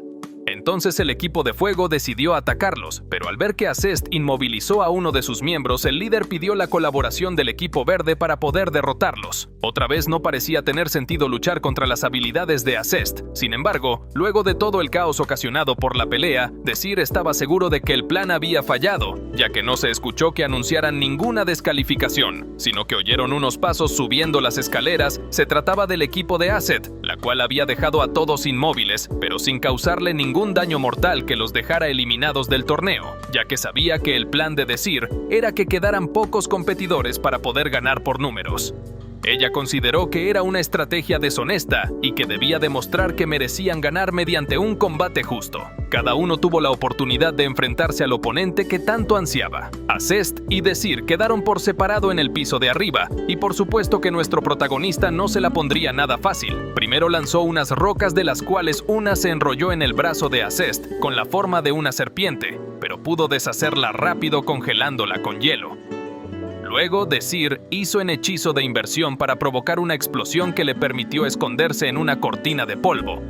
A: Entonces el equipo de fuego decidió atacarlos, pero al ver que Acest inmovilizó a uno de sus miembros, el líder pidió la colaboración del equipo verde para poder derrotarlos. Otra vez no parecía tener sentido luchar contra las habilidades de Acest. Sin embargo, luego de todo el caos ocasionado por la pelea, Desir estaba seguro de que el plan había fallado, ya que no se escuchó que anunciaran ninguna descalificación, sino que oyeron unos pasos subiendo las escaleras. Se trataba del equipo de Acet, la cual había dejado a todos inmóviles, pero sin causarle ningún daño mortal que los dejara eliminados del torneo, ya que sabía que el plan de Desir era que quedaran pocos competidores para poder ganar por números. Ella consideró que era una estrategia deshonesta y que debía demostrar que merecían ganar mediante un combate justo. Cada uno tuvo la oportunidad de enfrentarse al oponente que tanto ansiaba. Acest y Desir quedaron por separado en el piso de arriba, y por supuesto que nuestro protagonista no se la pondría nada fácil. Primero lanzó unas rocas de las cuales una se enrolló en el brazo de Acest con la forma de una serpiente, pero pudo deshacerla rápido congelándola con hielo. Luego, Desir hizo un hechizo de inversión para provocar una explosión que le permitió esconderse en una cortina de polvo.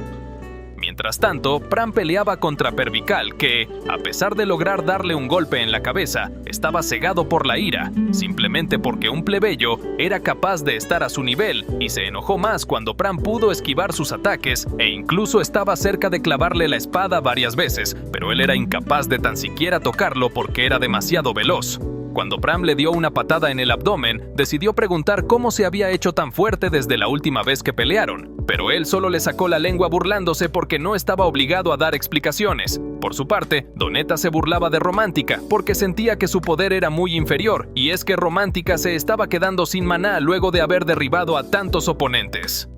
A: Mientras tanto, Pram peleaba contra Pervical, que, a pesar de lograr darle un golpe en la cabeza, estaba cegado por la ira, simplemente porque un plebeyo era capaz de estar a su nivel, y se enojó más cuando Pram pudo esquivar sus ataques e incluso estaba cerca de clavarle la espada varias veces, pero él era incapaz de tan siquiera tocarlo porque era demasiado veloz. Cuando Pram le dio una patada en el abdomen, decidió preguntar cómo se había hecho tan fuerte desde la última vez que pelearon, pero él solo le sacó la lengua burlándose porque no estaba obligado a dar explicaciones. Por su parte, Donetta se burlaba de Romántica porque sentía que su poder era muy inferior, y es que Romántica se estaba quedando sin maná luego de haber derribado a tantos oponentes.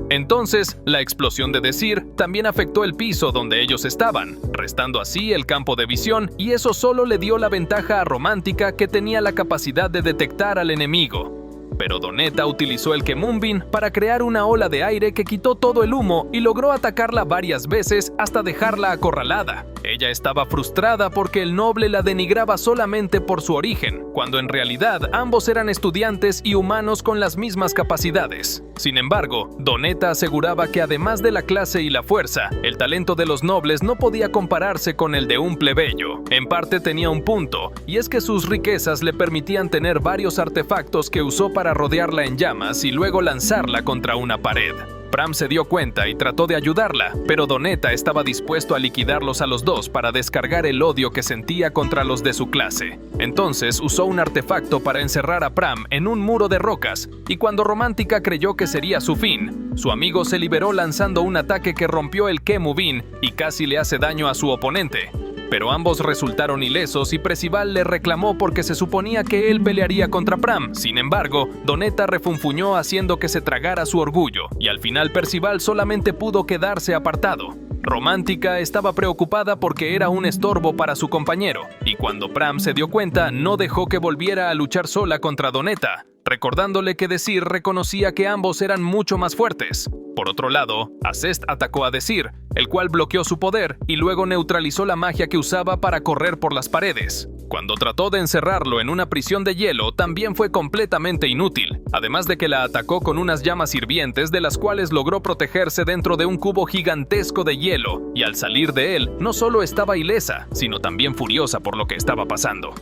A: Entonces, la explosión de Desir también afectó el piso donde ellos estaban, restando así el campo de visión, y eso solo le dio la ventaja a Romántica, que tenía la capacidad de detectar al enemigo. Pero Donetta utilizó el Kemunbin para crear una ola de aire que quitó todo el humo y logró atacarla varias veces hasta dejarla acorralada. Ella estaba frustrada porque el noble la denigraba solamente por su origen, cuando en realidad ambos eran estudiantes y humanos con las mismas capacidades. Sin embargo, Donetta aseguraba que además de la clase y la fuerza, el talento de los nobles no podía compararse con el de un plebeyo. En parte tenía un punto, y es que sus riquezas le permitían tener varios artefactos que usó para rodearla en llamas y luego lanzarla contra una pared. Pram se dio cuenta y trató de ayudarla, pero Donetta estaba dispuesto a liquidarlos a los dos para descargar el odio que sentía contra los de su clase. Entonces usó un artefacto para encerrar a Pram en un muro de rocas, y cuando Romántica creyó que sería su fin, su amigo se liberó lanzando un ataque que rompió el Kemunbin y casi le hace daño a su oponente. Pero ambos resultaron ilesos y Percival le reclamó porque se suponía que él pelearía contra Pram. Sin embargo, Donetta refunfuñó haciendo que se tragara su orgullo, y al final Percival solamente pudo quedarse apartado. Romántica estaba preocupada porque era un estorbo para su compañero, y cuando Pram se dio cuenta, no dejó que volviera a luchar sola contra Donetta, recordándole que Desir reconocía que ambos eran mucho más fuertes. Por otro lado, Acest atacó a Desir, el cual bloqueó su poder y luego neutralizó la magia que usaba para correr por las paredes. Cuando trató de encerrarlo en una prisión de hielo, también fue completamente inútil, además de que la atacó con unas llamas hirvientes de las cuales logró protegerse dentro de un cubo gigantesco de hielo, y al salir de él, no solo estaba ilesa, sino también furiosa por lo que estaba pasando.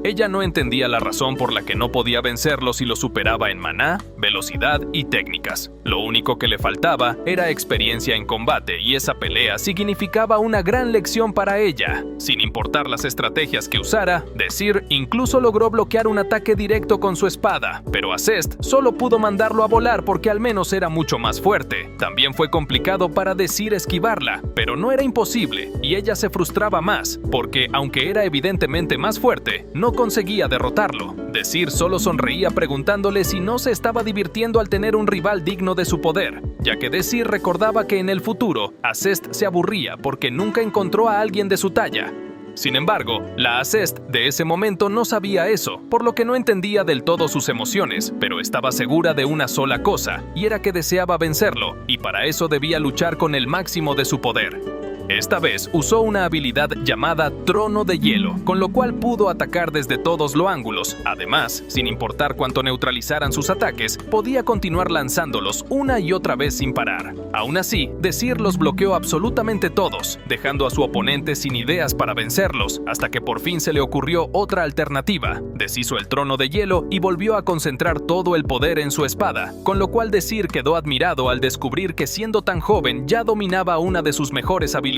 A: Ella no entendía la razón por la que no podía vencerlo si lo superaba en maná, velocidad y técnicas. Lo único que le faltaba era experiencia en combate, y esa pelea significaba una gran lección para ella. Sin importar las estrategias que usara, Desir incluso logró bloquear un ataque directo con su espada, pero Acest solo pudo mandarlo a volar porque al menos era mucho más fuerte. También fue complicado para Desir esquivarla, pero no era imposible, y ella se frustraba más, porque aunque era evidentemente más fuerte, no conseguía derrotarlo. Desir solo sonreía preguntándole si no se estaba divirtiendo al tener un rival digno de su poder, ya que Desir recordaba que en el futuro, Acest se aburría porque nunca encontró a alguien de su talla. Sin embargo, la Acest de ese momento no sabía eso, por lo que no entendía del todo sus emociones, pero estaba segura de una sola cosa, y era que deseaba vencerlo, y para eso debía luchar con el máximo de su poder. Esta vez usó una habilidad llamada Trono de Hielo, con lo cual pudo atacar desde todos los ángulos. Además, sin importar cuánto neutralizaran sus ataques, podía continuar lanzándolos una y otra vez sin parar. Aún así, Desir los bloqueó absolutamente todos, dejando a su oponente sin ideas para vencerlos, hasta que por fin se le ocurrió otra alternativa. Deshizo el Trono de Hielo y volvió a concentrar todo el poder en su espada, con lo cual Desir quedó admirado al descubrir que siendo tan joven ya dominaba una de sus mejores habilidades.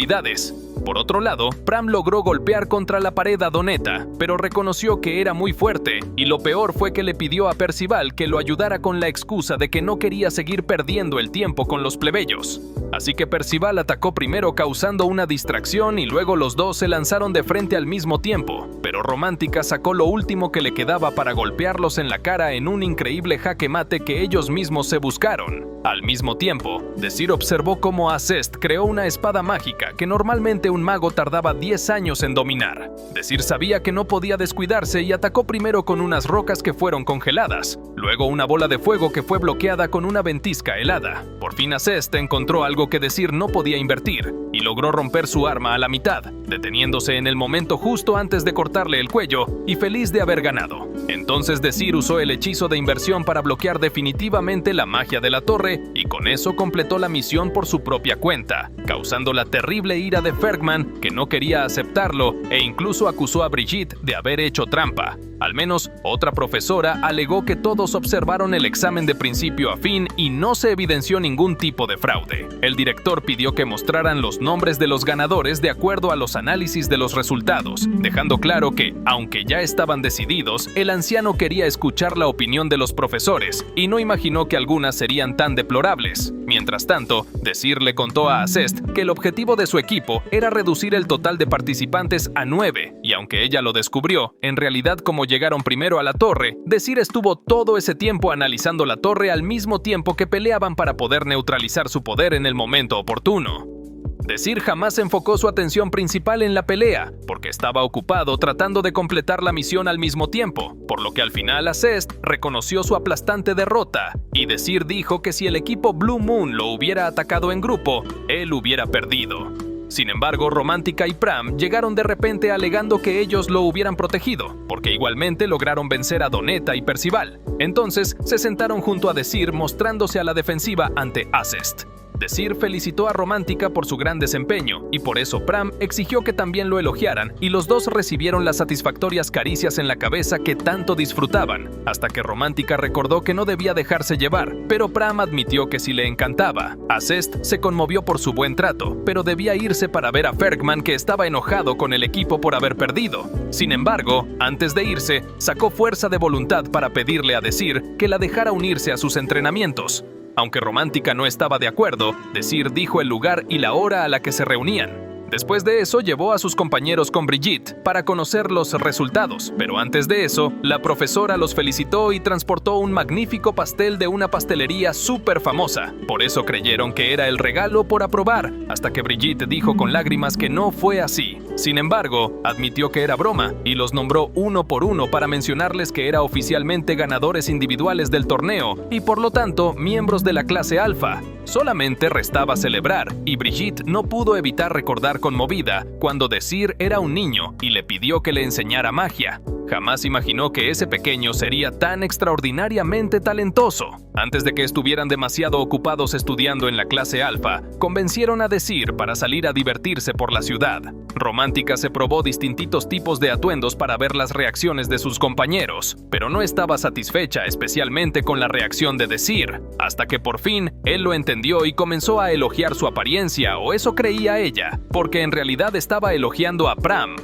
A: Por otro lado, Pram logró golpear contra la pared a Donetta, pero reconoció que era muy fuerte, y lo peor fue que le pidió a Percival que lo ayudara con la excusa de que no quería seguir perdiendo el tiempo con los plebeyos. Así que Percival atacó primero causando una distracción y luego los dos se lanzaron de frente al mismo tiempo, pero Romántica sacó lo último que le quedaba para golpearlos en la cara en un increíble jaque mate que ellos mismos se buscaron. Al mismo tiempo, Desir observó cómo Acest creó una espada mágica que normalmente un mago tardaba 10 años en dominar. Desir sabía que no podía descuidarse y atacó primero con unas rocas que fueron congeladas, luego una bola de fuego que fue bloqueada con una ventisca helada. Por fin Acest encontró algo que Desir no podía invertir y logró romper su arma a la mitad, deteniéndose en el momento justo antes de cortarle el cuello y feliz de haber ganado. Entonces Desir usó el hechizo de inversión para bloquear definitivamente la magia de la torre y con eso completó la misión por su propia cuenta, causando la terrible ira de Fergman, que no quería aceptarlo e incluso acusó a Brigitte de haber hecho trampa. Al menos otra profesora alegó que todos observaron el examen de principio a fin y no se evidenció ningún tipo de fraude. El director pidió que mostraran los nombres de los ganadores de acuerdo a los análisis de los resultados, dejando claro que, aunque ya estaban decididos, el anciano quería escuchar la opinión de los profesores y no imaginó que algunas serían tan deplorables. Mientras tanto, Desir le contó a Acest que el objetivo de su equipo era reducir el total de participantes a 9, y aunque ella lo descubrió, en realidad como llegaron primero a la torre, Desir estuvo todo ese tiempo analizando la torre al mismo tiempo que peleaban para poder neutralizar su poder en el momento oportuno. Desir jamás enfocó su atención principal en la pelea, porque estaba ocupado tratando de completar la misión al mismo tiempo, por lo que al final Acest reconoció su aplastante derrota, y Desir dijo que si el equipo Blue Moon lo hubiera atacado en grupo, él hubiera perdido. Sin embargo, Romántica y Pram llegaron de repente alegando que ellos lo hubieran protegido, porque igualmente lograron vencer a Donetta y Percival. Entonces, se sentaron junto a Desir mostrándose a la defensiva ante Acest. Desir felicitó a Romántica por su gran desempeño, y por eso Pram exigió que también lo elogiaran, y los dos recibieron las satisfactorias caricias en la cabeza que tanto disfrutaban, hasta que Romántica recordó que no debía dejarse llevar, pero Pram admitió que sí le encantaba. Acest se conmovió por su buen trato, pero debía irse para ver a Fergman, que estaba enojado con el equipo por haber perdido. Sin embargo, antes de irse, sacó fuerza de voluntad para pedirle a Desir que la dejara unirse a sus entrenamientos. Aunque Romántica no estaba de acuerdo, Desir dijo el lugar y la hora a la que se reunían. Después de eso, llevó a sus compañeros con Brigitte para conocer los resultados, pero antes de eso, la profesora los felicitó y transportó un magnífico pastel de una pastelería súper famosa. Por eso creyeron que era el regalo por aprobar, hasta que Brigitte dijo con lágrimas que no fue así. Sin embargo, admitió que era broma y los nombró uno por uno para mencionarles que era oficialmente ganadores individuales del torneo y por lo tanto miembros de la clase alfa. Solamente restaba celebrar, y Brigitte no pudo evitar recordar conmovida cuando Desir era un niño y le pidió que le enseñara magia. Jamás imaginó que ese pequeño sería tan extraordinariamente talentoso. Antes de que estuvieran demasiado ocupados estudiando en la clase alfa, convencieron a Desir para salir a divertirse por la ciudad. Romántica se probó distintos tipos de atuendos para ver las reacciones de sus compañeros, pero no estaba satisfecha especialmente con la reacción de Desir, hasta que por fin él lo entendió y comenzó a elogiar su apariencia, o eso creía ella, porque en realidad estaba elogiando a Pram.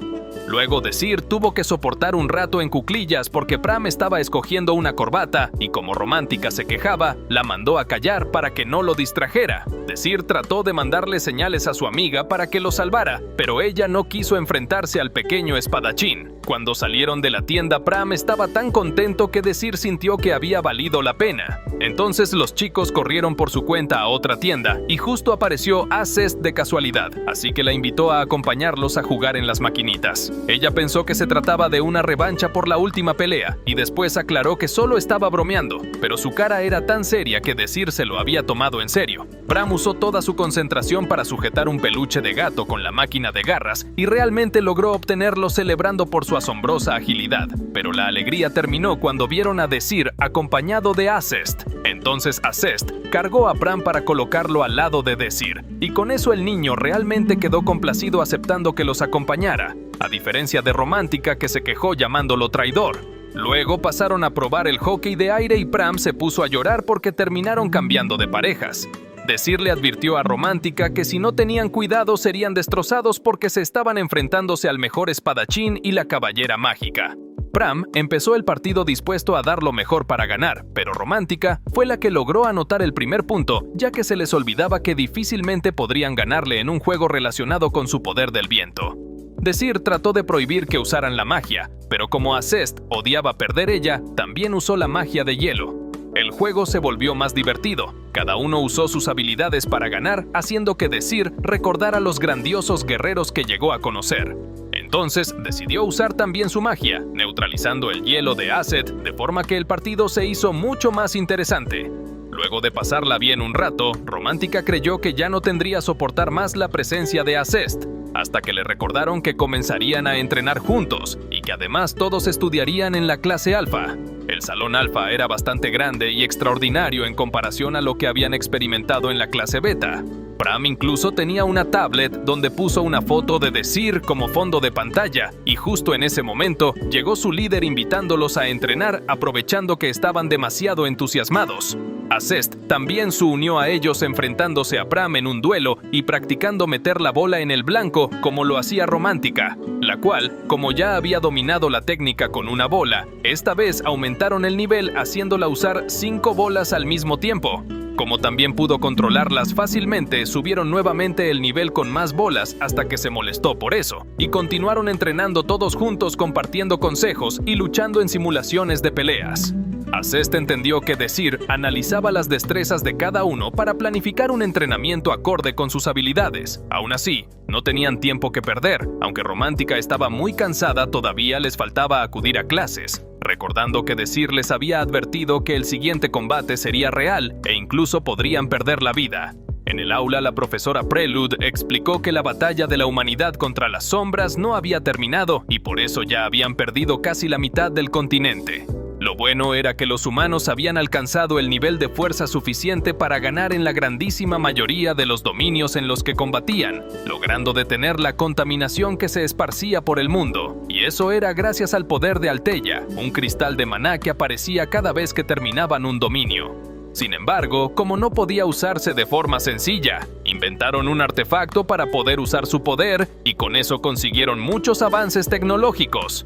A: Luego Desir tuvo que soportar un rato en cuclillas porque Pram estaba escogiendo una corbata y como Romántica se quejaba, la mandó a callar para que no lo distrajera. Desir trató de mandarle señales a su amiga para que lo salvara, pero ella no quiso enfrentarse al pequeño espadachín. Cuando salieron de la tienda, Pram estaba tan contento que Desir sintió que había valido la pena. Entonces los chicos corrieron por su cuenta a otra tienda y justo apareció Acest de casualidad, así que la invitó a acompañarlos a jugar en las maquinitas. Ella pensó que se trataba de una revancha por la última pelea y después aclaró que solo estaba bromeando, pero su cara era tan seria que Desir se lo había tomado en serio. Pram usó toda su concentración para sujetar un peluche de gato con la máquina de garras y realmente logró obtenerlo celebrando por su asombrosa agilidad, pero la alegría terminó cuando vieron a Desir acompañado de Acest. Entonces Acest cargó a Pram para colocarlo al lado de Desir, y con eso el niño realmente quedó complacido aceptando que los acompañara, a diferencia de Romántica que se quejó llamándolo traidor. Luego pasaron a probar el hockey de aire y Pram se puso a llorar porque terminaron cambiando de parejas. Desir le advirtió a Romántica que si no tenían cuidado serían destrozados porque se estaban enfrentándose al mejor espadachín y la caballera mágica. Pram empezó el partido dispuesto a dar lo mejor para ganar, pero Romántica fue la que logró anotar el primer punto, ya que se les olvidaba que difícilmente podrían ganarle en un juego relacionado con su poder del viento. Desir trató de prohibir que usaran la magia, pero como Acest odiaba perder ella, también usó la magia de hielo. El juego se volvió más divertido. Cada uno usó sus habilidades para ganar, haciendo que Desir recordara a los grandiosos guerreros que llegó a conocer. Entonces decidió usar también su magia, neutralizando el hielo de Acest, de forma que el partido se hizo mucho más interesante. Luego de pasarla bien un rato, Romántica creyó que ya no tendría soportar más la presencia de Acest, hasta que le recordaron que comenzarían a entrenar juntos y que además todos estudiarían en la clase alfa. El salón alfa era bastante grande y extraordinario en comparación a lo que habían experimentado en la clase beta. Pram incluso tenía una tablet donde puso una foto de Desir como fondo de pantalla, y justo en ese momento llegó su líder invitándolos a entrenar, aprovechando que estaban demasiado entusiasmados. Acest también se unió a ellos enfrentándose a Pram en un duelo y practicando meter la bola en el blanco como lo hacía Romántica, la cual, como ya había dominado la técnica con una bola, esta vez aumentaron el nivel haciéndola usar 5 bolas al mismo tiempo. Como también pudo controlarlas fácilmente, subieron nuevamente el nivel con más bolas hasta que se molestó por eso, y continuaron entrenando todos juntos compartiendo consejos y luchando en simulaciones de peleas. Acest entendió que Desir analizaba las destrezas de cada uno para planificar un entrenamiento acorde con sus habilidades. Aún así, no tenían tiempo que perder, aunque Romántica estaba muy cansada, todavía les faltaba acudir a clases, recordando que Desir les había advertido que el siguiente combate sería real e incluso podrían perder la vida. En el aula, la profesora Prelude explicó que la batalla de la humanidad contra las sombras no había terminado y por eso ya habían perdido casi la mitad del continente. Lo bueno era que los humanos habían alcanzado el nivel de fuerza suficiente para ganar en la grandísima mayoría de los dominios en los que combatían, logrando detener la contaminación que se esparcía por el mundo, y eso era gracias al poder de Alteia, un cristal de maná que aparecía cada vez que terminaban un dominio. Sin embargo, como no podía usarse de forma sencilla, inventaron un artefacto para poder usar su poder y con eso consiguieron muchos avances tecnológicos.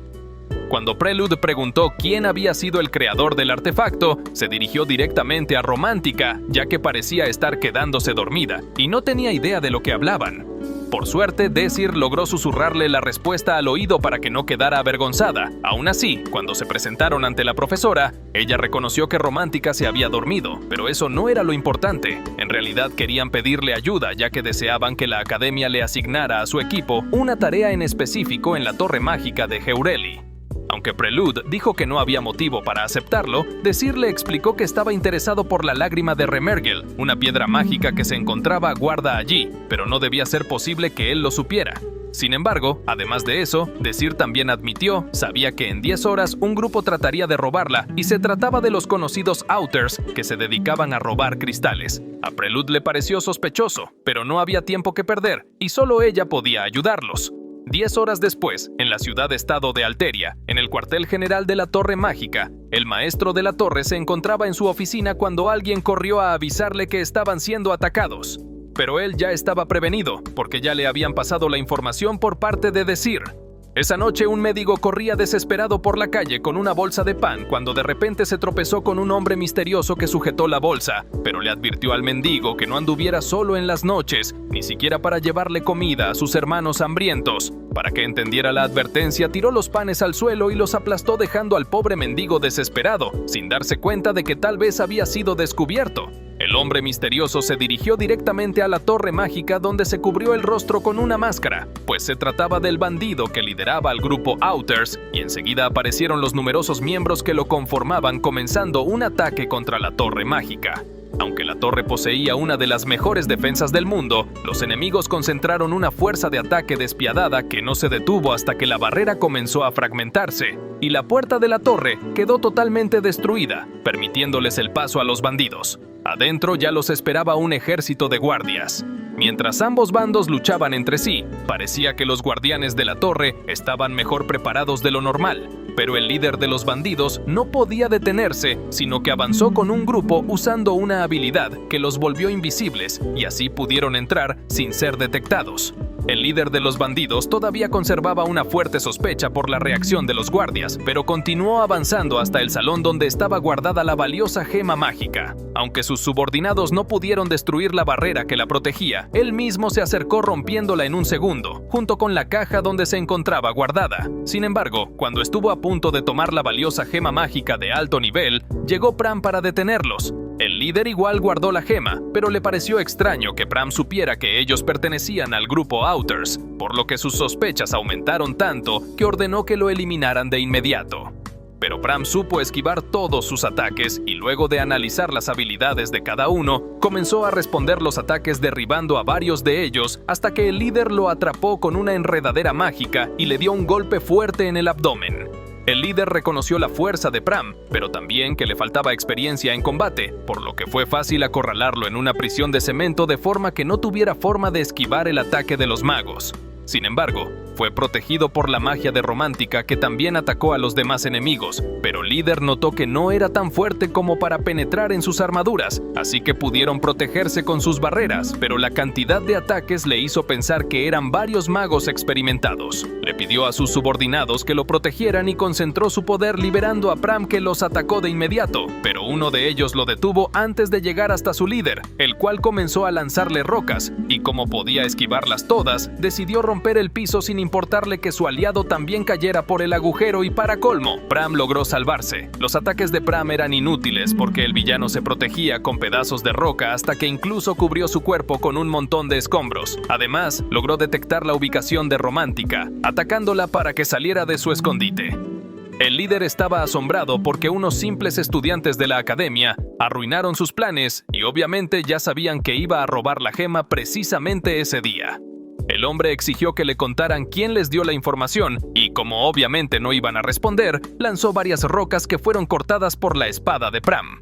A: Cuando Prelude preguntó quién había sido el creador del artefacto, se dirigió directamente a Romántica, ya que parecía estar quedándose dormida y no tenía idea de lo que hablaban. Por suerte, Desir logró susurrarle la respuesta al oído para que no quedara avergonzada. Aún así, cuando se presentaron ante la profesora, ella reconoció que Romántica se había dormido, pero eso no era lo importante. En realidad querían pedirle ayuda, ya que deseaban que la academia le asignara a su equipo una tarea en específico en la Torre Mágica de Heureli. Aunque Prelude dijo que no había motivo para aceptarlo, Desir le explicó que estaba interesado por la lágrima de Remergel, una piedra mágica que se encontraba guarda allí, pero no debía ser posible que él lo supiera. Sin embargo, además de eso, Desir también admitió, sabía que en 10 horas un grupo trataría de robarla y se trataba de los conocidos Outers que se dedicaban a robar cristales. A Prelude le pareció sospechoso, pero no había tiempo que perder y solo ella podía ayudarlos. 10 horas después, en la ciudad-estado de Alteria, en el cuartel general de la Torre Mágica, el maestro de la torre se encontraba en su oficina cuando alguien corrió a avisarle que estaban siendo atacados. Pero él ya estaba prevenido, porque ya le habían pasado la información por parte de Desir. Esa noche un mendigo corría desesperado por la calle con una bolsa de pan cuando de repente se tropezó con un hombre misterioso que sujetó la bolsa, pero le advirtió al mendigo que no anduviera solo en las noches, ni siquiera para llevarle comida a sus hermanos hambrientos. Para que entendiera la advertencia, tiró los panes al suelo y los aplastó dejando al pobre mendigo desesperado, sin darse cuenta de que tal vez había sido descubierto. El hombre misterioso se dirigió directamente a la Torre Mágica donde se cubrió el rostro con una máscara, pues se trataba del bandido que lideraba al grupo Outers, y enseguida aparecieron los numerosos miembros que lo conformaban comenzando un ataque contra la Torre Mágica. Aunque la torre poseía una de las mejores defensas del mundo, los enemigos concentraron una fuerza de ataque despiadada que no se detuvo hasta que la barrera comenzó a fragmentarse, y la puerta de la torre quedó totalmente destruida, permitiéndoles el paso a los bandidos. Adentro ya los esperaba un ejército de guardias. Mientras ambos bandos luchaban entre sí, parecía que los guardianes de la torre estaban mejor preparados de lo normal, pero el líder de los bandidos no podía detenerse, sino que avanzó con un grupo usando una habilidad que los volvió invisibles y así pudieron entrar sin ser detectados. El líder de los bandidos todavía conservaba una fuerte sospecha por la reacción de los guardias, pero continuó avanzando hasta el salón donde estaba guardada la valiosa gema mágica. Aunque sus subordinados no pudieron destruir la barrera que la protegía, él mismo se acercó rompiéndola en un segundo, junto con la caja donde se encontraba guardada. Sin embargo, cuando estuvo a punto de tomar la valiosa gema mágica de alto nivel, llegó Pram para detenerlos. El líder igual guardó la gema, pero le pareció extraño que Pram supiera que ellos pertenecían al grupo Outers, por lo que sus sospechas aumentaron tanto que ordenó que lo eliminaran de inmediato. Pero Pram supo esquivar todos sus ataques y luego de analizar las habilidades de cada uno, comenzó a responder los ataques derribando a varios de ellos hasta que el líder lo atrapó con una enredadera mágica y le dio un golpe fuerte en el abdomen. El líder reconoció la fuerza de Pram, pero también que le faltaba experiencia en combate, por lo que fue fácil acorralarlo en una prisión de cemento de forma que no tuviera forma de esquivar el ataque de los magos. Sin embargo, fue protegido por la magia de Romántica, que también atacó a los demás enemigos, pero Líder notó que no era tan fuerte como para penetrar en sus armaduras, así que pudieron protegerse con sus barreras, pero la cantidad de ataques le hizo pensar que eran varios magos experimentados. Le pidió a sus subordinados que lo protegieran y concentró su poder liberando a Pram, que los atacó de inmediato, pero uno de ellos lo detuvo antes de llegar hasta su líder, el cual comenzó a lanzarle rocas, y como podía esquivarlas todas, decidió romper el piso sin importarle que su aliado también cayera por el agujero, y para colmo, Pram logró salvarse. Los ataques de Pram eran inútiles porque el villano se protegía con pedazos de roca hasta que incluso cubrió su cuerpo con un montón de escombros. Además, logró detectar la ubicación de Romántica, atacándola para que saliera de su escondite. El líder estaba asombrado porque unos simples estudiantes de la academia arruinaron sus planes y obviamente ya sabían que iba a robar la gema precisamente ese día. El hombre exigió que le contaran quién les dio la información y, como obviamente no iban a responder, lanzó varias rocas que fueron cortadas por la espada de Pram.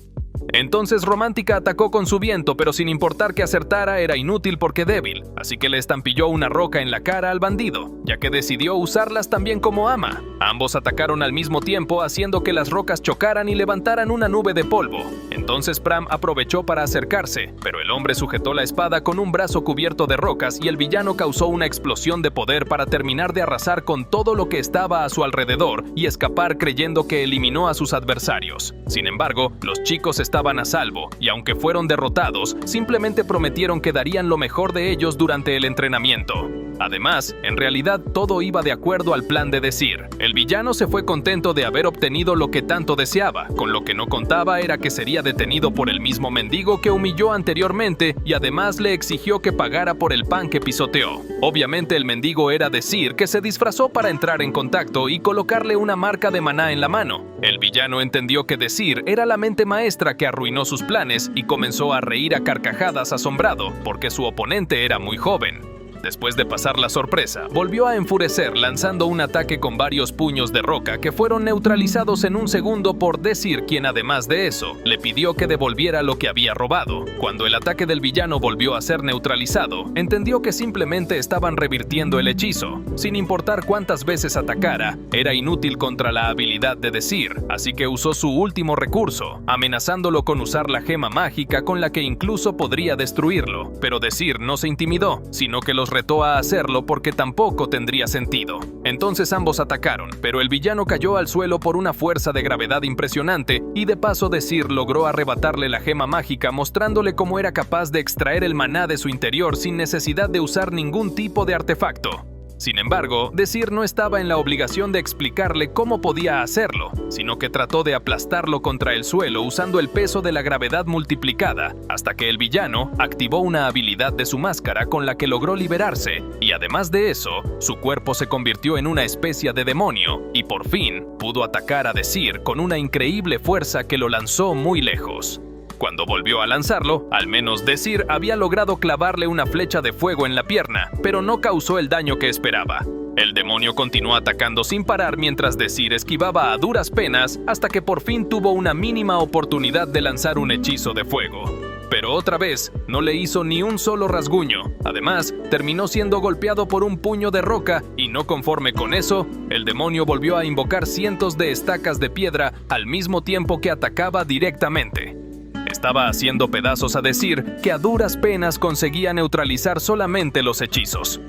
A: Entonces Romántica atacó con su viento, pero sin importar que acertara era inútil porque débil, así que le estampilló una roca en la cara al bandido, ya que decidió usarlas también como ama. Ambos atacaron al mismo tiempo, haciendo que las rocas chocaran y levantaran una nube de polvo. Entonces Pram aprovechó para acercarse, pero el hombre sujetó la espada con un brazo cubierto de rocas y el villano causó una explosión de poder para terminar de arrasar con todo lo que estaba a su alrededor y escapar creyendo que eliminó a sus adversarios. Sin embargo, los chicos estaban a salvo y aunque fueron derrotados, simplemente prometieron que darían lo mejor de ellos durante el entrenamiento. Además, en realidad todo iba de acuerdo al plan de Desir. El villano se fue contento de haber obtenido lo que tanto deseaba, con lo que no contaba era que sería detenido por el mismo mendigo que humilló anteriormente y además le exigió que pagara por el pan que pisoteó. Obviamente el mendigo era Desir, que se disfrazó para entrar en contacto y colocarle una marca de maná en la mano. El villano entendió que Desir era la mente maestra que arruinó sus planes y comenzó a reír a carcajadas asombrado porque su oponente era muy joven. Después de pasar la sorpresa, volvió a enfurecer lanzando un ataque con varios puños de roca que fueron neutralizados en un segundo por Desir, quien además de eso, le pidió que devolviera lo que había robado. Cuando el ataque del villano volvió a ser neutralizado, entendió que simplemente estaban revirtiendo el hechizo. Sin importar cuántas veces atacara, era inútil contra la habilidad de Desir, así que usó su último recurso, amenazándolo con usar la gema mágica con la que incluso podría destruirlo. Pero Desir no se intimidó, sino que los retó a hacerlo porque tampoco tendría sentido. Entonces ambos atacaron, pero el villano cayó al suelo por una fuerza de gravedad impresionante y de paso Desir logró arrebatarle la gema mágica mostrándole cómo era capaz de extraer el maná de su interior sin necesidad de usar ningún tipo de artefacto. Sin embargo, Desir no estaba en la obligación de explicarle cómo podía hacerlo, sino que trató de aplastarlo contra el suelo usando el peso de la gravedad multiplicada, hasta que el villano activó una habilidad de su máscara con la que logró liberarse, y además de eso, su cuerpo se convirtió en una especie de demonio, y por fin pudo atacar a Desir con una increíble fuerza que lo lanzó muy lejos. Cuando volvió a lanzarlo, al menos Desir había logrado clavarle una flecha de fuego en la pierna, pero no causó el daño que esperaba. El demonio continuó atacando sin parar mientras Desir esquivaba a duras penas hasta que por fin tuvo una mínima oportunidad de lanzar un hechizo de fuego. Pero otra vez, no le hizo ni un solo rasguño. Además, terminó siendo golpeado por un puño de roca y no conforme con eso, el demonio volvió a invocar cientos de estacas de piedra al mismo tiempo que atacaba directamente. Estaba haciendo pedazos a Desir, que a duras penas conseguía neutralizar solamente los hechizos.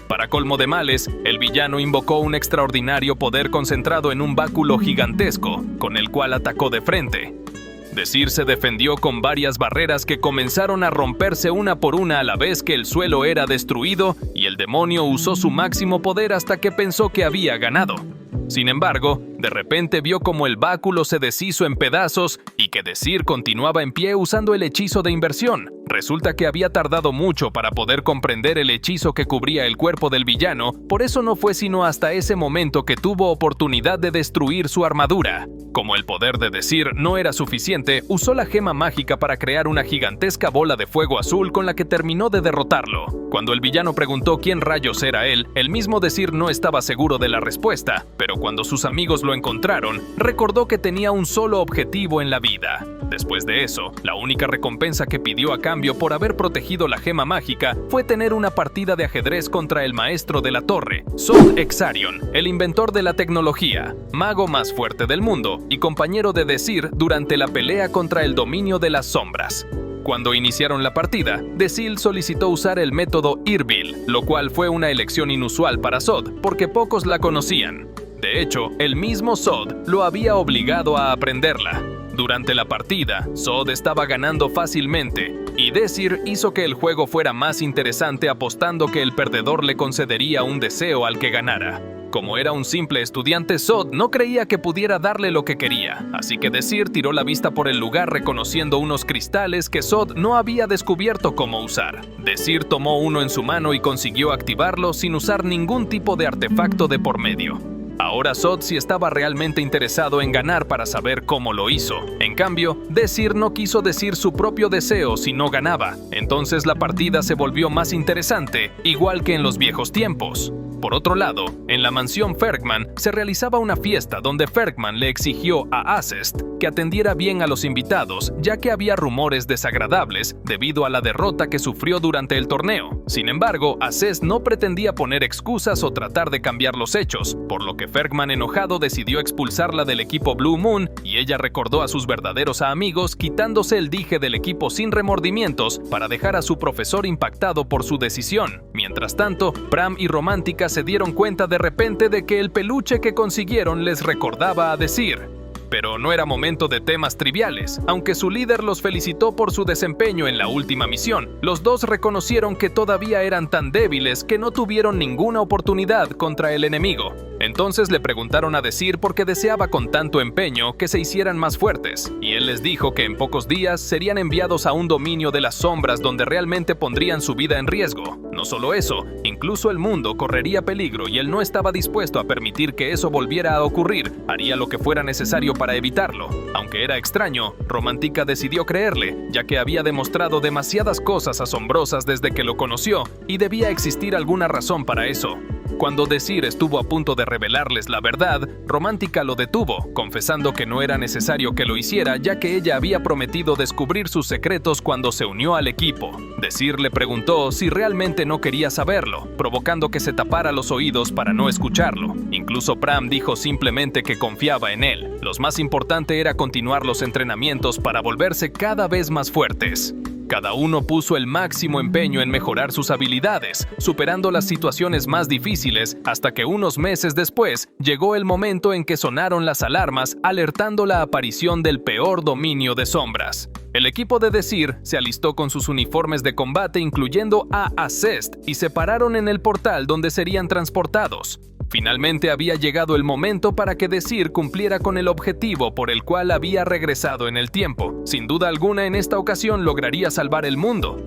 A: Para colmo de males, el villano invocó un extraordinario poder concentrado en un báculo gigantesco, con el cual atacó de frente. Desir se defendió con varias barreras que comenzaron a romperse una por una a la vez que el suelo era destruido y el demonio usó su máximo poder hasta que pensó que había ganado. Sin embargo, de repente vio como el báculo se deshizo en pedazos y que Desir continuaba en pie usando el hechizo de inversión. Resulta que había tardado mucho para poder comprender el hechizo que cubría el cuerpo del villano, por eso no fue sino hasta ese momento que tuvo oportunidad de destruir su armadura. Como el poder de Desir no era suficiente, usó la gema mágica para crear una gigantesca bola de fuego azul con la que terminó de derrotarlo. Cuando el villano preguntó quién rayos era él, el mismo Desir no estaba seguro de la respuesta, pero cuando sus amigos lo lo encontraron, recordó que tenía un solo objetivo en la vida. Después de eso, la única recompensa que pidió a cambio por haber protegido la gema mágica fue tener una partida de ajedrez contra el maestro de la torre, Zod Exarion, el inventor de la tecnología, mago más fuerte del mundo y compañero de Desir durante la pelea contra el dominio de las sombras. Cuando iniciaron la partida, Desir solicitó usar el método Irbil, lo cual fue una elección inusual para Zod, porque pocos la conocían. De hecho, el mismo Zod lo había obligado a aprenderla. Durante la partida, Zod estaba ganando fácilmente, y Desir hizo que el juego fuera más interesante apostando que el perdedor le concedería un deseo al que ganara. Como era un simple estudiante, Zod no creía que pudiera darle lo que quería, así que Desir tiró la vista por el lugar reconociendo unos cristales que Zod no había descubierto cómo usar. Desir tomó uno en su mano y consiguió activarlo sin usar ningún tipo de artefacto de por medio. Ahora Zod sí estaba realmente interesado en ganar para saber cómo lo hizo. En cambio, Desir no quiso decir su propio deseo si no ganaba. Entonces la partida se volvió más interesante, igual que en los viejos tiempos. Por otro lado, en la mansión Fergman se realizaba una fiesta donde Fergman le exigió a Acest que atendiera bien a los invitados, ya que había rumores desagradables debido a la derrota que sufrió durante el torneo. Sin embargo, Acest no pretendía poner excusas o tratar de cambiar los hechos, por lo que Fergman, enojado, decidió expulsarla del equipo Blue Moon y ella recordó a sus verdaderos amigos quitándose el dije del equipo sin remordimientos para dejar a su profesor impactado por su decisión. Mientras tanto, Pram y Romántica se dieron cuenta de repente de que el peluche que consiguieron les recordaba a Desir. Pero no era momento de temas triviales. Aunque su líder los felicitó por su desempeño en la última misión, los dos reconocieron que todavía eran tan débiles que no tuvieron ninguna oportunidad contra el enemigo. Entonces le preguntaron a Desir por qué deseaba con tanto empeño que se hicieran más fuertes, y él les dijo que en pocos días serían enviados a un dominio de las sombras donde realmente pondrían su vida en riesgo. No solo eso, incluso el mundo correría peligro y él no estaba dispuesto a permitir que eso volviera a ocurrir, haría lo que fuera necesario para evitarlo. Aunque era extraño, Romántica decidió creerle, ya que había demostrado demasiadas cosas asombrosas desde que lo conoció, y debía existir alguna razón para eso. Cuando Desir estuvo a punto de revelarles la verdad, Romántica lo detuvo, confesando que no era necesario que lo hiciera, ya que ella había prometido descubrir sus secretos cuando se unió al equipo. Desir le preguntó si realmente no quería saberlo, provocando que se tapara los oídos para no escucharlo. Incluso Pram dijo simplemente que confiaba en él. Lo más importante era continuar los entrenamientos para volverse cada vez más fuertes. Cada uno puso el máximo empeño en mejorar sus habilidades, superando las situaciones más difíciles, hasta que unos meses después llegó el momento en que sonaron las alarmas alertando la aparición del peor dominio de sombras. El equipo de Desir se alistó con sus uniformes de combate incluyendo a Acest y se pararon en el portal donde serían transportados. Finalmente había llegado el momento para que Desir cumpliera con el objetivo por el cual había regresado en el tiempo. Sin duda alguna en esta ocasión lograría salvar el mundo.